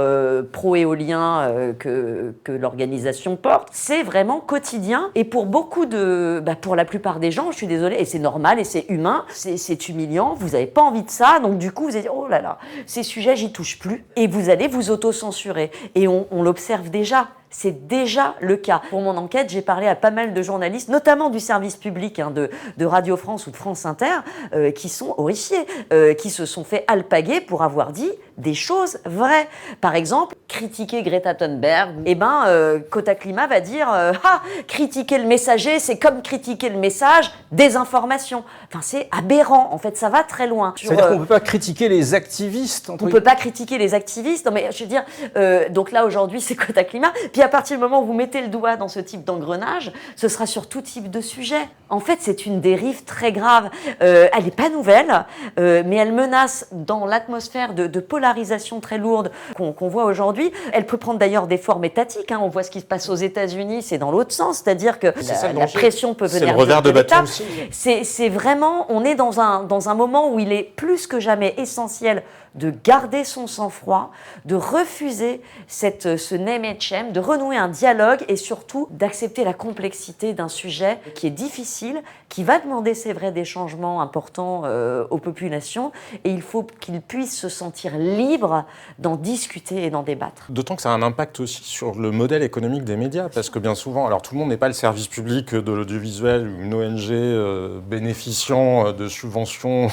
pro-éolien que l'organisation porte. C'est vraiment quotidien. Et pour pour la plupart des gens, je suis désolée, et c'est normal et c'est humain, c'est humiliant, vous n'avez pas envie de ça, donc du coup vous allez dire oh là là, ces sujets j'y touche plus, et vous allez vous auto-censurer. Et on l'observe déjà. C'est déjà le cas. Pour mon enquête, j'ai parlé à pas mal de journalistes, notamment du service public de Radio France ou de France Inter, qui sont horrifiés, qui se sont fait alpaguer pour avoir dit des choses vraies. Par exemple, critiquer Greta Thunberg, Kotak Climat va dire critiquer le messager, c'est comme critiquer le message, désinformation. Enfin, c'est aberrant. En fait, ça va très loin. C'est-à-dire qu'on ne peut pas critiquer les activistes. On ne peut pas critiquer les activistes. Non, mais je veux dire, donc là, aujourd'hui, c'est Kotak Climat. Puis à partir du moment où vous mettez le doigt dans ce type d'engrenage, ce sera sur tout type de sujet. En fait, c'est une dérive très grave. Elle n'est pas nouvelle, mais elle menace dans l'atmosphère de polarisation très lourde qu'on voit aujourd'hui. Elle peut prendre d'ailleurs des formes étatiques. On voit ce qui se passe aux États-Unis, c'est dans l'autre sens, c'est-à-dire que la pression peut venir. C'est le revers de bâton aussi. C'est vraiment, on est dans un moment où il est plus que jamais essentiel de garder son sang-froid, de refuser ce name and shame, de renouer un dialogue et surtout d'accepter la complexité d'un sujet qui est difficile, qui va demander, c'est vrai, des changements importants aux populations, et il faut qu'ils puissent se sentir libres d'en discuter et d'en débattre. D'autant que ça a un impact aussi sur le modèle économique des médias, parce que bien souvent, alors tout le monde n'est pas le service public de l'audiovisuel ou une ONG bénéficiant de subventions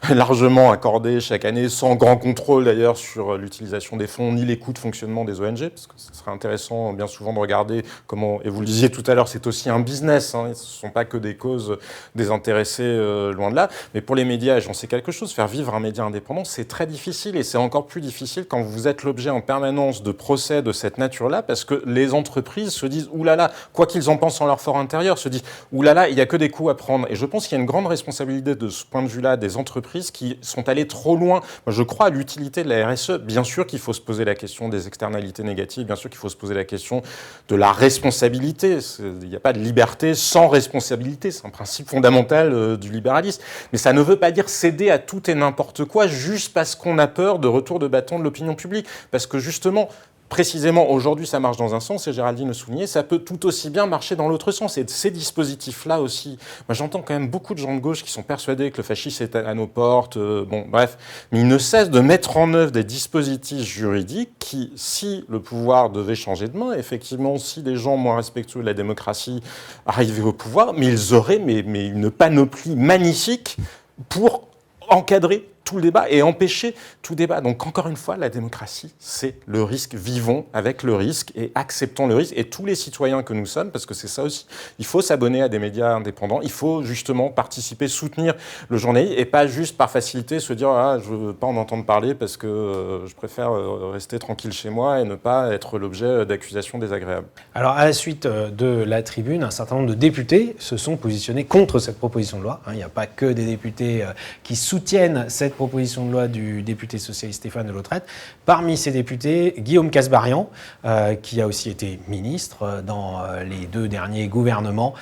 largement accordées chaque année, sans grand contrôle d'ailleurs sur l'utilisation des fonds ni les coûts de fonctionnement des ONG, parce que ce serait intéressant bien souvent de regarder comment, et vous le disiez tout à l'heure, c'est aussi un business, ce ne sont pas que des causes désintéressées, loin de là, mais pour les médias, j'en sais quelque chose, faire vivre un média indépendant, c'est très difficile, et c'est encore plus difficile quand vous êtes l'objet en permanence de procès de cette nature-là, parce que les entreprises se disent, oulala, quoi qu'ils en pensent en leur fort intérieur, se disent, oulala, il n'y a que des coups à prendre, et je pense qu'il y a une grande responsabilité de ce point de vue-là des entreprises qui sont allées trop loin. Moi, je crois à l'utilité de la RSE. Bien sûr qu'il faut se poser la question des externalités négatives, bien sûr qu'il faut se poser la question de la responsabilité. Il n'y a pas de liberté sans responsabilité, c'est un principe fondamental du libéralisme. Mais ça ne veut pas dire céder à tout et n'importe quoi juste parce qu'on a peur de retour de bâton de l'opinion publique. Parce que justement, précisément, aujourd'hui, ça marche dans un sens, et Géraldine le soulignait, ça peut tout aussi bien marcher dans l'autre sens. Et ces dispositifs-là aussi, moi j'entends quand même beaucoup de gens de gauche qui sont persuadés que le fascisme est à nos portes, mais ils ne cessent de mettre en œuvre des dispositifs juridiques qui, si le pouvoir devait changer de main, effectivement, si des gens moins respectueux de la démocratie arrivaient au pouvoir, mais ils auraient mais une panoplie magnifique pour encadrer tout le débat et empêcher tout débat. Donc encore une fois, la démocratie, c'est le risque. Vivons avec le risque et acceptons le risque. Et tous les citoyens que nous sommes, parce que c'est ça aussi, il faut s'abonner à des médias indépendants, il faut justement participer, soutenir le journalisme et pas juste par facilité se dire « Ah, je ne veux pas en entendre parler parce que je préfère rester tranquille chez moi et ne pas être l'objet d'accusations désagréables. » Alors à la suite de la tribune, un certain nombre de députés se sont positionnés contre cette proposition de loi. Il n'y a pas que des députés qui soutiennent cette proposition de loi du député socialiste Stéphane Delautrette. Parmi ces députés, Guillaume Kasbarian, qui a aussi été ministre dans les 2 derniers gouvernements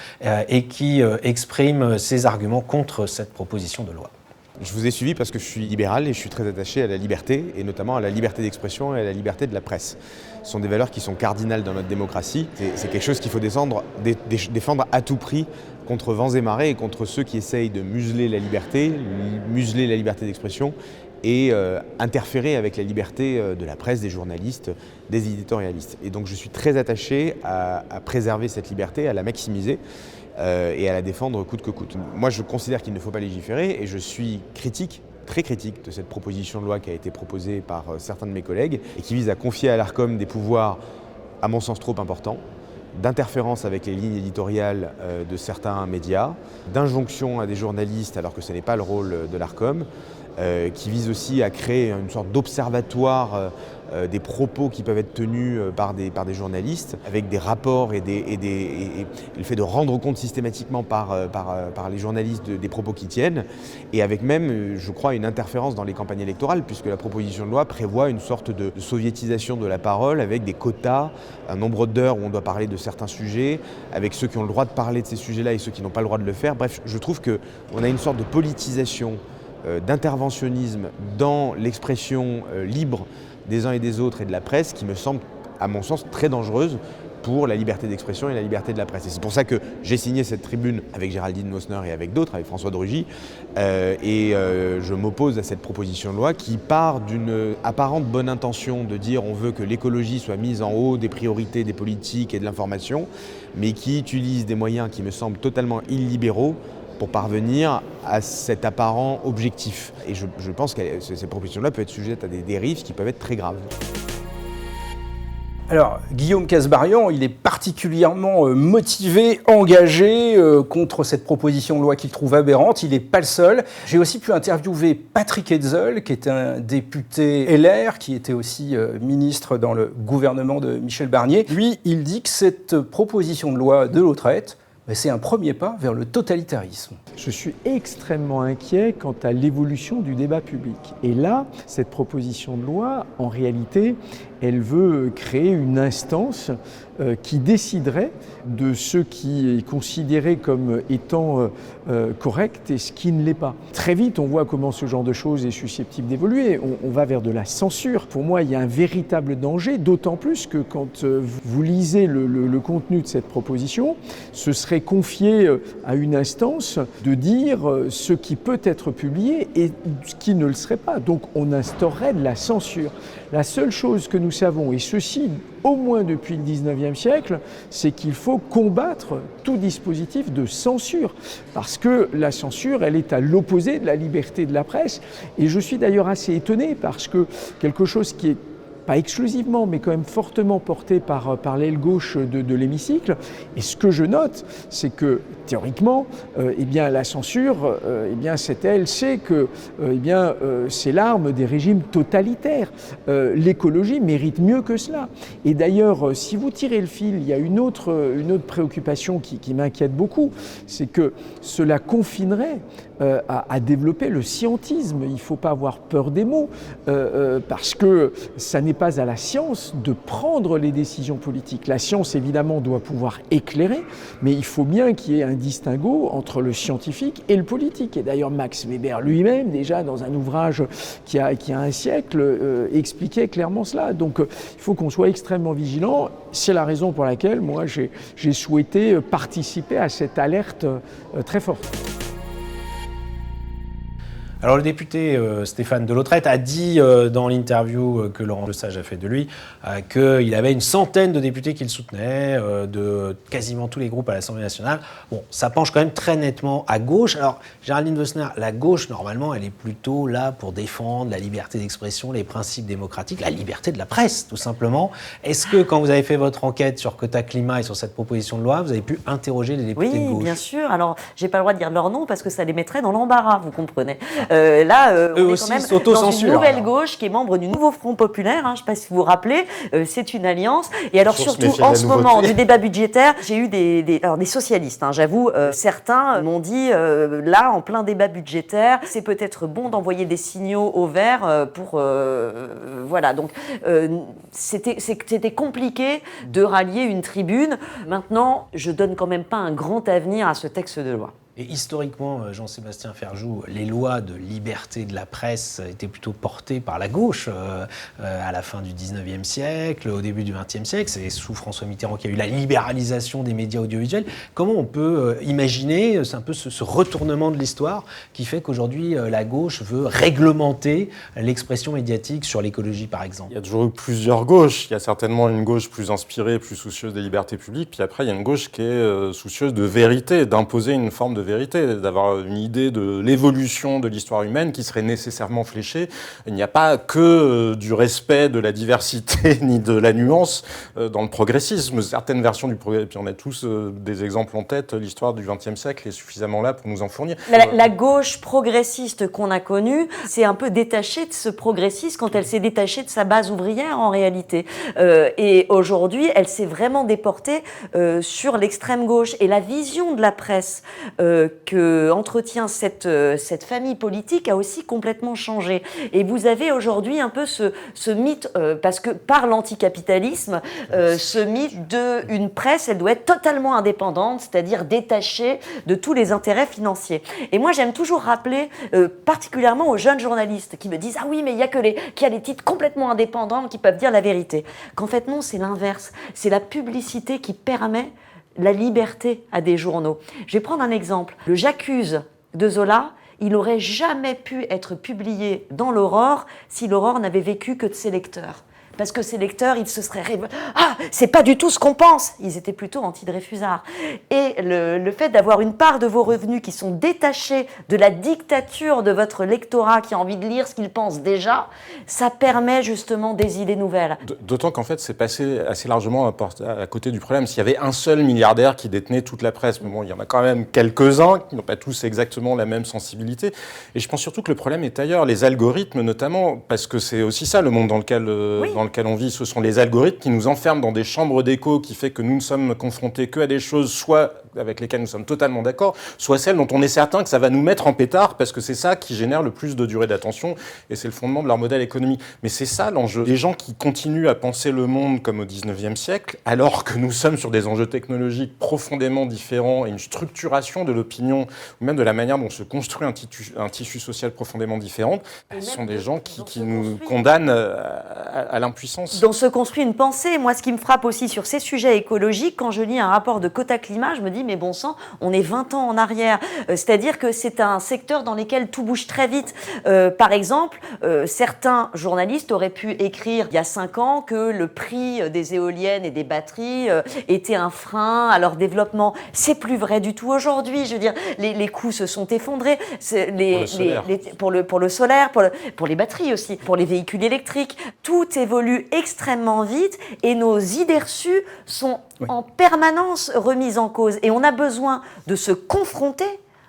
et qui exprime ses arguments contre cette proposition de loi. Je vous ai suivi parce que je suis libéral et je suis très attaché à la liberté, et notamment à la liberté d'expression et à la liberté de la presse. Ce sont des valeurs qui sont cardinales dans notre démocratie. C'est quelque chose qu'il faut défendre à tout prix contre vents et marées et contre ceux qui essayent de museler la liberté d'expression et interférer avec la liberté de la presse, des journalistes, des éditorialistes. Et donc je suis très attaché à préserver cette liberté, à la maximiser et à la défendre coûte que coûte. Moi je considère qu'il ne faut pas légiférer et je suis critique, très critique de cette proposition de loi qui a été proposée par certains de mes collègues et qui vise à confier à l'Arcom des pouvoirs, à mon sens, trop importants, d'interférence avec les lignes éditoriales de certains médias, d'injonction à des journalistes alors que ce n'est pas le rôle de l'Arcom, qui vise aussi à créer une sorte d'observatoire des propos qui peuvent être tenus par des journalistes, avec des rapports et le fait de rendre compte systématiquement par les journalistes des propos qu'ils tiennent, et avec même, je crois, une interférence dans les campagnes électorales, puisque la proposition de loi prévoit une sorte de soviétisation de la parole, avec des quotas, un nombre d'heures où on doit parler de certains sujets, avec ceux qui ont le droit de parler de ces sujets-là et ceux qui n'ont pas le droit de le faire. Bref, je trouve qu'on a une sorte de politisation d'interventionnisme dans l'expression libre des uns et des autres et de la presse qui me semble, à mon sens, très dangereuse pour la liberté d'expression et la liberté de la presse. Et c'est pour ça que j'ai signé cette tribune avec Géraldine Mosner et avec d'autres, avec François de Rugy, je m'oppose à cette proposition de loi qui part d'une apparente bonne intention de dire on veut que l'écologie soit mise en haut des priorités des politiques et de l'information, mais qui utilise des moyens qui me semblent totalement illibéraux pour parvenir à cet apparent objectif. Et je pense que cette proposition-là peut être sujette à des dérives qui peuvent être très graves. Alors, Guillaume Kasbarian, il est particulièrement motivé, engagé contre cette proposition de loi qu'il trouve aberrante. Il n'est pas le seul. J'ai aussi pu interviewer Patrick Hetzel, qui est un député LR, qui était aussi ministre dans le gouvernement de Michel Barnier. Lui, il dit que cette proposition de loi de Lautrette, c'est un premier pas vers le totalitarisme. Je suis extrêmement inquiet quant à l'évolution du débat public. Et là, cette proposition de loi, en réalité, elle veut créer une instance qui déciderait de ce qui est considéré comme étant correct et ce qui ne l'est pas. Très vite, on voit comment ce genre de choses est susceptible d'évoluer. On va vers de la censure. Pour moi, il y a un véritable danger, d'autant plus que quand vous lisez le contenu de cette proposition, ce serait confié à une instance de dire ce qui peut être publié et ce qui ne le serait pas. Donc on instaurerait de la censure. La seule chose que nous savons, et ceci au moins depuis le 19e siècle, c'est qu'il faut combattre tout dispositif de censure. Parce que la censure, elle est à l'opposé de la liberté de la presse. Et je suis d'ailleurs assez étonné parce que quelque chose qui est pas exclusivement, mais quand même fortement porté par l'aile gauche de l'hémicycle. Et ce que je note, c'est que théoriquement, la censure, cette aile sait que c'est l'arme des régimes totalitaires. L'écologie mérite mieux que cela. Et d'ailleurs, si vous tirez le fil, il y a une autre préoccupation qui m'inquiète beaucoup, c'est que cela confinerait à développer le scientisme. Il ne faut pas avoir peur des mots, parce que ça n'est pas à la science de prendre les décisions politiques. La science, évidemment, doit pouvoir éclairer, mais il faut bien qu'il y ait un distinguo entre le scientifique et le politique. Et d'ailleurs, Max Weber lui-même, déjà dans un ouvrage qui a un siècle, expliquait clairement cela. Donc, il faut qu'on soit extrêmement vigilant. C'est la raison pour laquelle, moi, j'ai souhaité participer à cette alerte très forte. Alors le député Stéphane de Lautrette a dit dans l'interview que Laurent Lesage a fait de lui qu'il avait une centaine de députés qui le soutenaient, de quasiment tous les groupes à l'Assemblée nationale. Bon, ça penche quand même très nettement à gauche. Alors Géraldine Mosner, la gauche normalement elle est plutôt là pour défendre la liberté d'expression, les principes démocratiques, la liberté de la presse tout simplement. Est-ce que quand vous avez fait votre enquête sur Quota Climat et sur cette proposition de loi, vous avez pu interroger les députés de gauche ? Oui, bien sûr. Alors j'ai pas le droit de dire leur nom parce que ça les mettrait dans l'embarras, vous comprenez. On est quand même dans une nouvelle gauche qui est membre du nouveau Front Populaire, je ne sais pas si vous vous rappelez, c'est une alliance. Et alors surtout en ce moment du débat budgétaire, j'ai eu des socialistes, j'avoue, certains m'ont dit là en plein débat budgétaire, c'est peut-être bon d'envoyer des signaux au vert pour voilà. Donc c'était compliqué de rallier une tribune. Maintenant, je donne quand même pas un grand avenir à ce texte de loi. Et historiquement, Jean-Sébastien Ferjou, les lois de liberté de la presse étaient plutôt portées par la gauche à la fin du 19e siècle, au début du 20e siècle. C'est sous François Mitterrand qu'il y a eu la libéralisation des médias audiovisuels. Comment on peut imaginer, c'est un peu ce retournement de l'histoire qui fait qu'aujourd'hui la gauche veut réglementer l'expression médiatique sur l'écologie par exemple ? Il y a toujours eu plusieurs gauches. Il y a certainement une gauche plus inspirée, plus soucieuse des libertés publiques. Puis après, il y a une gauche qui est soucieuse de vérité, d'imposer une forme de vérité, d'avoir une idée de l'évolution de l'histoire humaine qui serait nécessairement fléchée. Il n'y a pas que du respect de la diversité ni de la nuance dans le progressisme. Certaines versions du progressisme, puis on a tous des exemples en tête, l'histoire du XXe siècle est suffisamment là pour nous en fournir. La gauche progressiste qu'on a connue s'est un peu détachée de ce progressisme quand elle s'est détachée de sa base ouvrière en réalité. Et aujourd'hui, elle s'est vraiment déportée sur l'extrême gauche. Et la vision de la presse que entretient cette famille politique a aussi complètement changé. Et vous avez aujourd'hui un peu ce mythe, parce que par l'anticapitalisme, ce mythe d'une presse, elle doit être totalement indépendante, c'est-à-dire détachée de tous les intérêts financiers. Et moi, j'aime toujours rappeler, particulièrement aux jeunes journalistes qui me disent « Ah oui, mais il y a les titres complètement indépendants qui peuvent dire la vérité ». Qu'en fait, non, c'est l'inverse. C'est la publicité qui permet la liberté à des journaux. Je vais prendre un exemple. Le J'accuse de Zola, il n'aurait jamais pu être publié dans l'Aurore si l'Aurore n'avait vécu que de ses lecteurs. Parce que ces lecteurs, ils se seraient révoltés. Ah, c'est pas du tout ce qu'on pense. Ils étaient plutôt anti-Dreyfusards. Et le fait d'avoir une part de vos revenus qui sont détachés de la dictature de votre lectorat qui a envie de lire ce qu'il pense déjà, ça permet justement des idées nouvelles. D'autant qu'en fait, c'est passé assez largement à côté du problème. S'il y avait un seul milliardaire qui détenait toute la presse, mais bon, il y en a quand même quelques-uns qui n'ont pas tous exactement la même sensibilité. Et je pense surtout que le problème est ailleurs. Les algorithmes notamment, parce que c'est aussi ça le monde dans lequel on vit, ce sont les algorithmes qui nous enferment dans des chambres d'écho qui fait que nous ne sommes confrontés que à des choses soit avec lesquelles nous sommes totalement d'accord, soit celles dont on est certain que ça va nous mettre en pétard parce que c'est ça qui génère le plus de durée d'attention et c'est le fondement de leur modèle économique. Mais c'est ça l'enjeu. Les gens qui continuent à penser le monde comme au 19e siècle, alors que nous sommes sur des enjeux technologiques profondément différents et une structuration de l'opinion ou même de la manière dont se construit un tissu social profondément différent, ce sont des gens qui nous condamnent à l'impuissance. Dont se construit une pensée. Moi, ce qui me frappe aussi sur ces sujets écologiques, quand je lis un rapport de Quota Climat, je me dis, mais bon sang, on est 20 ans en arrière. C'est-à-dire que c'est un secteur dans lequel tout bouge très vite. Par exemple, certains journalistes auraient pu écrire il y a 5 ans que le prix des éoliennes et des batteries était un frein à leur développement. C'est plus vrai du tout aujourd'hui. Je veux dire, les coûts se sont effondrés. Pour le solaire, pour les batteries aussi, pour les véhicules électriques. Tout évolue extrêmement vite et nos idées reçues sont en permanence remises en cause. Et on a besoin de se confronter,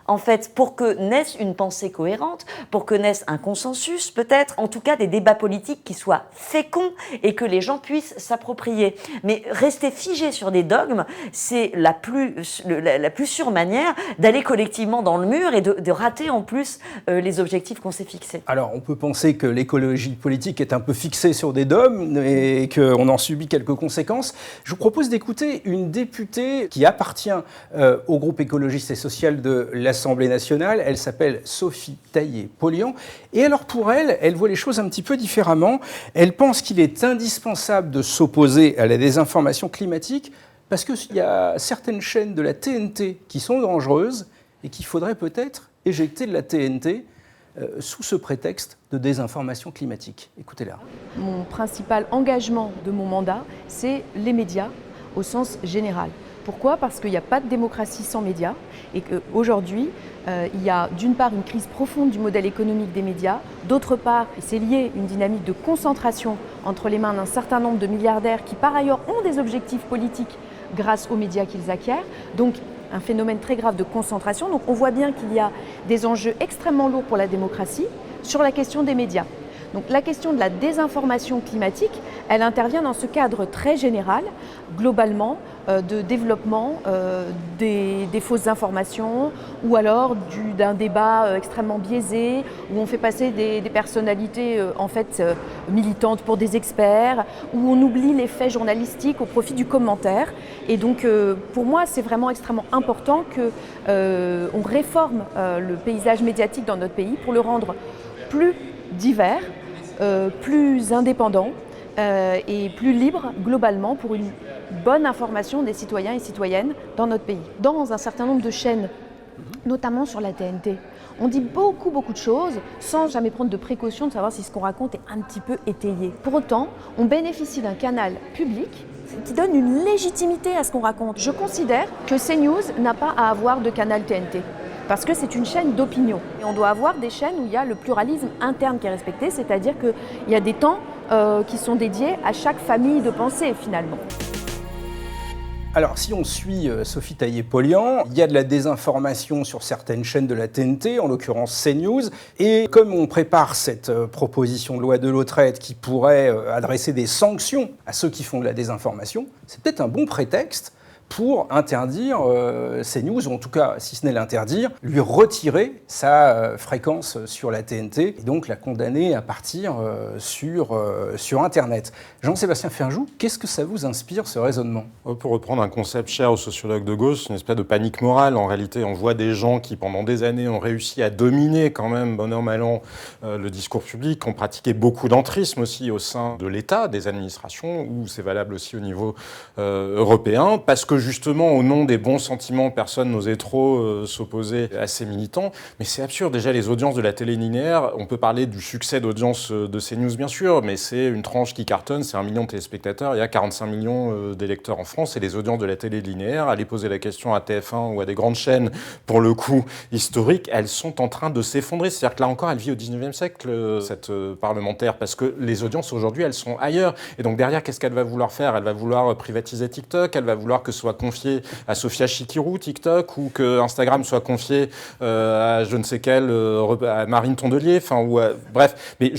en fait, pour que naisse une pensée cohérente, pour que naisse un consensus, peut-être, en tout cas des débats politiques qui soient féconds et que les gens puissent s'approprier. Mais rester figé sur des dogmes, c'est la plus sûre manière d'aller collectivement dans le mur et de rater en plus les objectifs qu'on s'est fixés. Alors, on peut penser que l'écologie politique est un peu fixée sur des dogmes et qu'on en subit quelques conséquences. Je vous propose d'écouter une députée qui appartient au groupe écologiste et social de l'Assemblée nationale. Elle s'appelle Sophie Taillé-Polian. Et alors pour elle, elle voit les choses un petit peu différemment. Elle pense qu'il est indispensable de s'opposer à la désinformation climatique parce qu'il y a certaines chaînes de la TNT qui sont dangereuses et qu'il faudrait peut-être éjecter de la TNT sous ce prétexte de désinformation climatique. Écoutez-la. Mon principal engagement de mon mandat, c'est les médias au sens général. Pourquoi ? Parce qu'il n'y a pas de démocratie sans médias et qu'aujourd'hui, il y a d'une part une crise profonde du modèle économique des médias, d'autre part, et c'est lié, une dynamique de concentration entre les mains d'un certain nombre de milliardaires qui par ailleurs ont des objectifs politiques grâce aux médias qu'ils acquièrent. Donc un phénomène très grave de concentration. Donc on voit bien qu'il y a des enjeux extrêmement lourds pour la démocratie sur la question des médias. Donc la question de la désinformation climatique, elle intervient dans ce cadre très général, globalement, de développement des fausses informations ou alors d'un débat extrêmement biaisé où on fait passer des personnalités en fait militantes pour des experts, où on oublie les faits journalistiques au profit du commentaire. Et donc pour moi, c'est vraiment extrêmement important qu'on réforme le paysage médiatique dans notre pays pour le rendre plus divers, plus indépendant et plus libre globalement pour une bonne information des citoyens et citoyennes dans notre pays. Dans un certain nombre de chaînes, notamment sur la TNT, on dit beaucoup de choses sans jamais prendre de précaution de savoir si ce qu'on raconte est un petit peu étayé. Pour autant, on bénéficie d'un canal public qui donne une légitimité à ce qu'on raconte. Je considère que CNews n'a pas à avoir de canal TNT. Parce que c'est une chaîne d'opinion. Et on doit avoir des chaînes où il y a le pluralisme interne qui est respecté, c'est-à-dire qu'il y a des temps qui sont dédiés à chaque famille de pensée, finalement. Alors, si on suit Sophie Taillé-Polian, il y a de la désinformation sur certaines chaînes de la TNT, en l'occurrence CNews. Et comme on prépare cette proposition de loi de Lautrette qui pourrait adresser des sanctions à ceux qui font de la désinformation, c'est peut-être un bon prétexte pour interdire CNews, ou en tout cas, si ce n'est l'interdire, lui retirer sa fréquence sur la TNT et donc la condamner à partir sur Internet. Jean-Sébastien Ferjou, qu'est-ce que ça vous inspire, ce raisonnement ? Pour reprendre un concept cher aux sociologues de gauche, une espèce de panique morale. En réalité, on voit des gens qui, pendant des années, ont réussi à dominer quand même, bon an, mal an, le discours public, ont pratiqué beaucoup d'entrisme aussi au sein de l'État, des administrations, ou c'est valable aussi au niveau européen, parce que justement, au nom des bons sentiments, personne n'osait trop s'opposer à ces militants. Mais c'est absurde. Déjà, les audiences de la télé linéaire, on peut parler du succès d'audience de CNews, bien sûr, mais c'est une tranche qui cartonne, c'est 1 million de téléspectateurs, il y a 45 millions d'électeurs en France, et les audiences de la télé linéaire, allez poser la question à TF1 ou à des grandes chaînes, pour le coup, historiques, elles sont en train de s'effondrer. C'est-à-dire que là encore, elle vit au 19e siècle, cette parlementaire, parce que les audiences aujourd'hui, elles sont ailleurs. Et donc derrière, qu'est-ce qu'elle va vouloir faire ? Elle va vouloir privatiser TikTok, elle va vouloir que ce soit confié à Sophia Chikirou, TikTok, ou que Instagram soit confié à je ne sais quelle, à Marine Tondelier, bref. Mais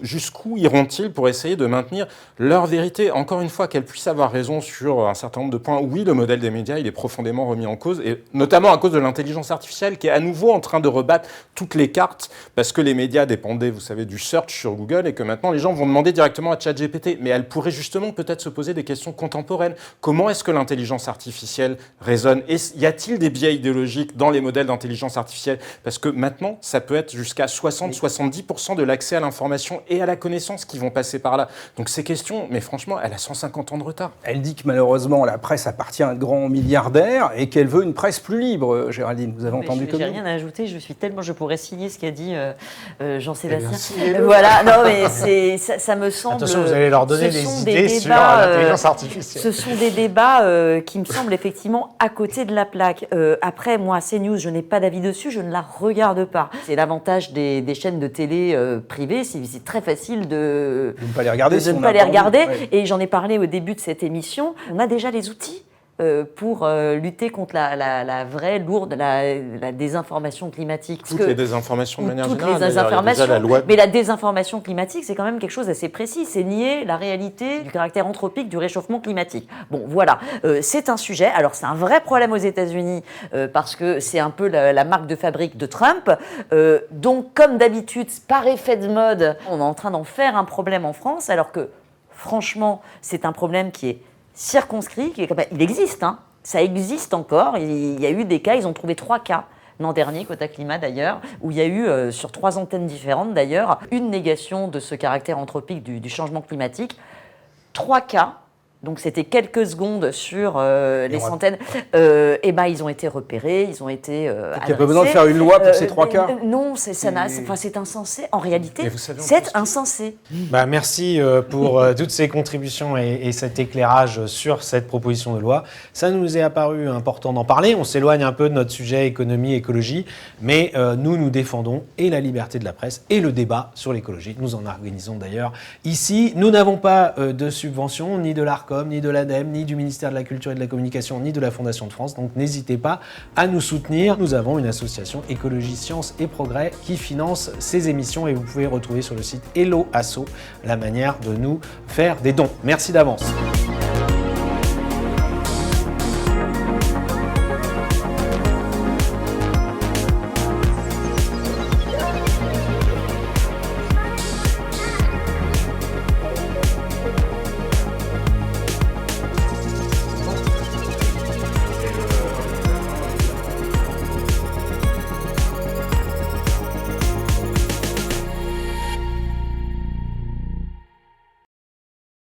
jusqu'où iront-ils pour essayer de maintenir leur vérité ? Encore une fois, qu'elle puisse avoir raison sur un certain nombre de points. Oui, le modèle des médias, il est profondément remis en cause, et notamment à cause de l'intelligence artificielle qui est à nouveau en train de rebattre toutes les cartes, parce que les médias dépendaient, vous savez, du search sur Google, et que maintenant les gens vont demander directement à ChatGPT. Mais elle pourrait justement peut-être se poser des questions contemporaines. Comment est-ce que l'intelligence artificielle résonne ? Et y a-t-il des biais idéologiques dans les modèles d'intelligence artificielle ? Parce que maintenant, ça peut être jusqu'à 60-70% de l'accès à l'information et à la connaissance qui vont passer par là. Donc ces questions, mais franchement, elle a 150 ans de retard. Elle dit que malheureusement, la presse appartient à de grands milliardaires et qu'elle veut une presse plus libre. Géraldine, vous avez entendu comme ça ? J'ai rien à ajouter, je pourrais signer ce qu'a dit Jean-Sébastien. Voilà, non mais ça me semble... Attention, vous allez leur donner des idées sur l'intelligence artificielle. Ce sont des débats qui me semblent effectivement à côté de la plaque. Après, moi, CNews, je n'ai pas d'avis dessus, je ne la regarde pas. C'est l'avantage des chaînes de télé privées, c'est très facile de ne pas les regarder. Ouais. Et j'en ai parlé au début de cette émission. On a déjà les outils pour lutter contre la vraie, lourde, la désinformation climatique. Toutes les désinformations de manière générale. Toutes les désinformations, mais la désinformation climatique, c'est quand même quelque chose d'assez précis. C'est nier la réalité du caractère anthropique du réchauffement climatique. Bon, voilà, c'est un sujet. Alors, c'est un vrai problème aux États-Unis parce que c'est un peu la marque de fabrique de Trump. Donc, comme d'habitude, par effet de mode, on est en train d'en faire un problème en France, alors que, franchement, c'est un problème qui est circonscrit, il existe, hein. Ça existe encore. Il y a eu des cas, ils ont trouvé 3 cas l'an dernier, Quota Climat d'ailleurs, où il y a eu, sur 3 antennes différentes d'ailleurs, une négation de ce caractère anthropique du changement climatique. 3 cas. Donc c'était quelques secondes sur les centaines. Ils ont été repérés, ils ont été il n'y a pas besoin de faire une loi pour ces 3 cas. Non, c'est insensé. En réalité, c'est insensé. Merci pour toutes ces contributions et cet éclairage sur cette proposition de loi. Ça nous est apparu important d'en parler. On s'éloigne un peu de notre sujet économie, écologie, mais nous défendons et la liberté de la presse et le débat sur l'écologie. Nous en organisons d'ailleurs ici. Nous n'avons pas de subvention, ni de l'ARCOM, ni de l'ADEME, ni du ministère de la Culture et de la Communication, ni de la Fondation de France. Donc n'hésitez pas à nous soutenir. Nous avons une association Écologie, Sciences et Progrès qui finance ces émissions et vous pouvez retrouver sur le site Hello Asso la manière de nous faire des dons. Merci d'avance.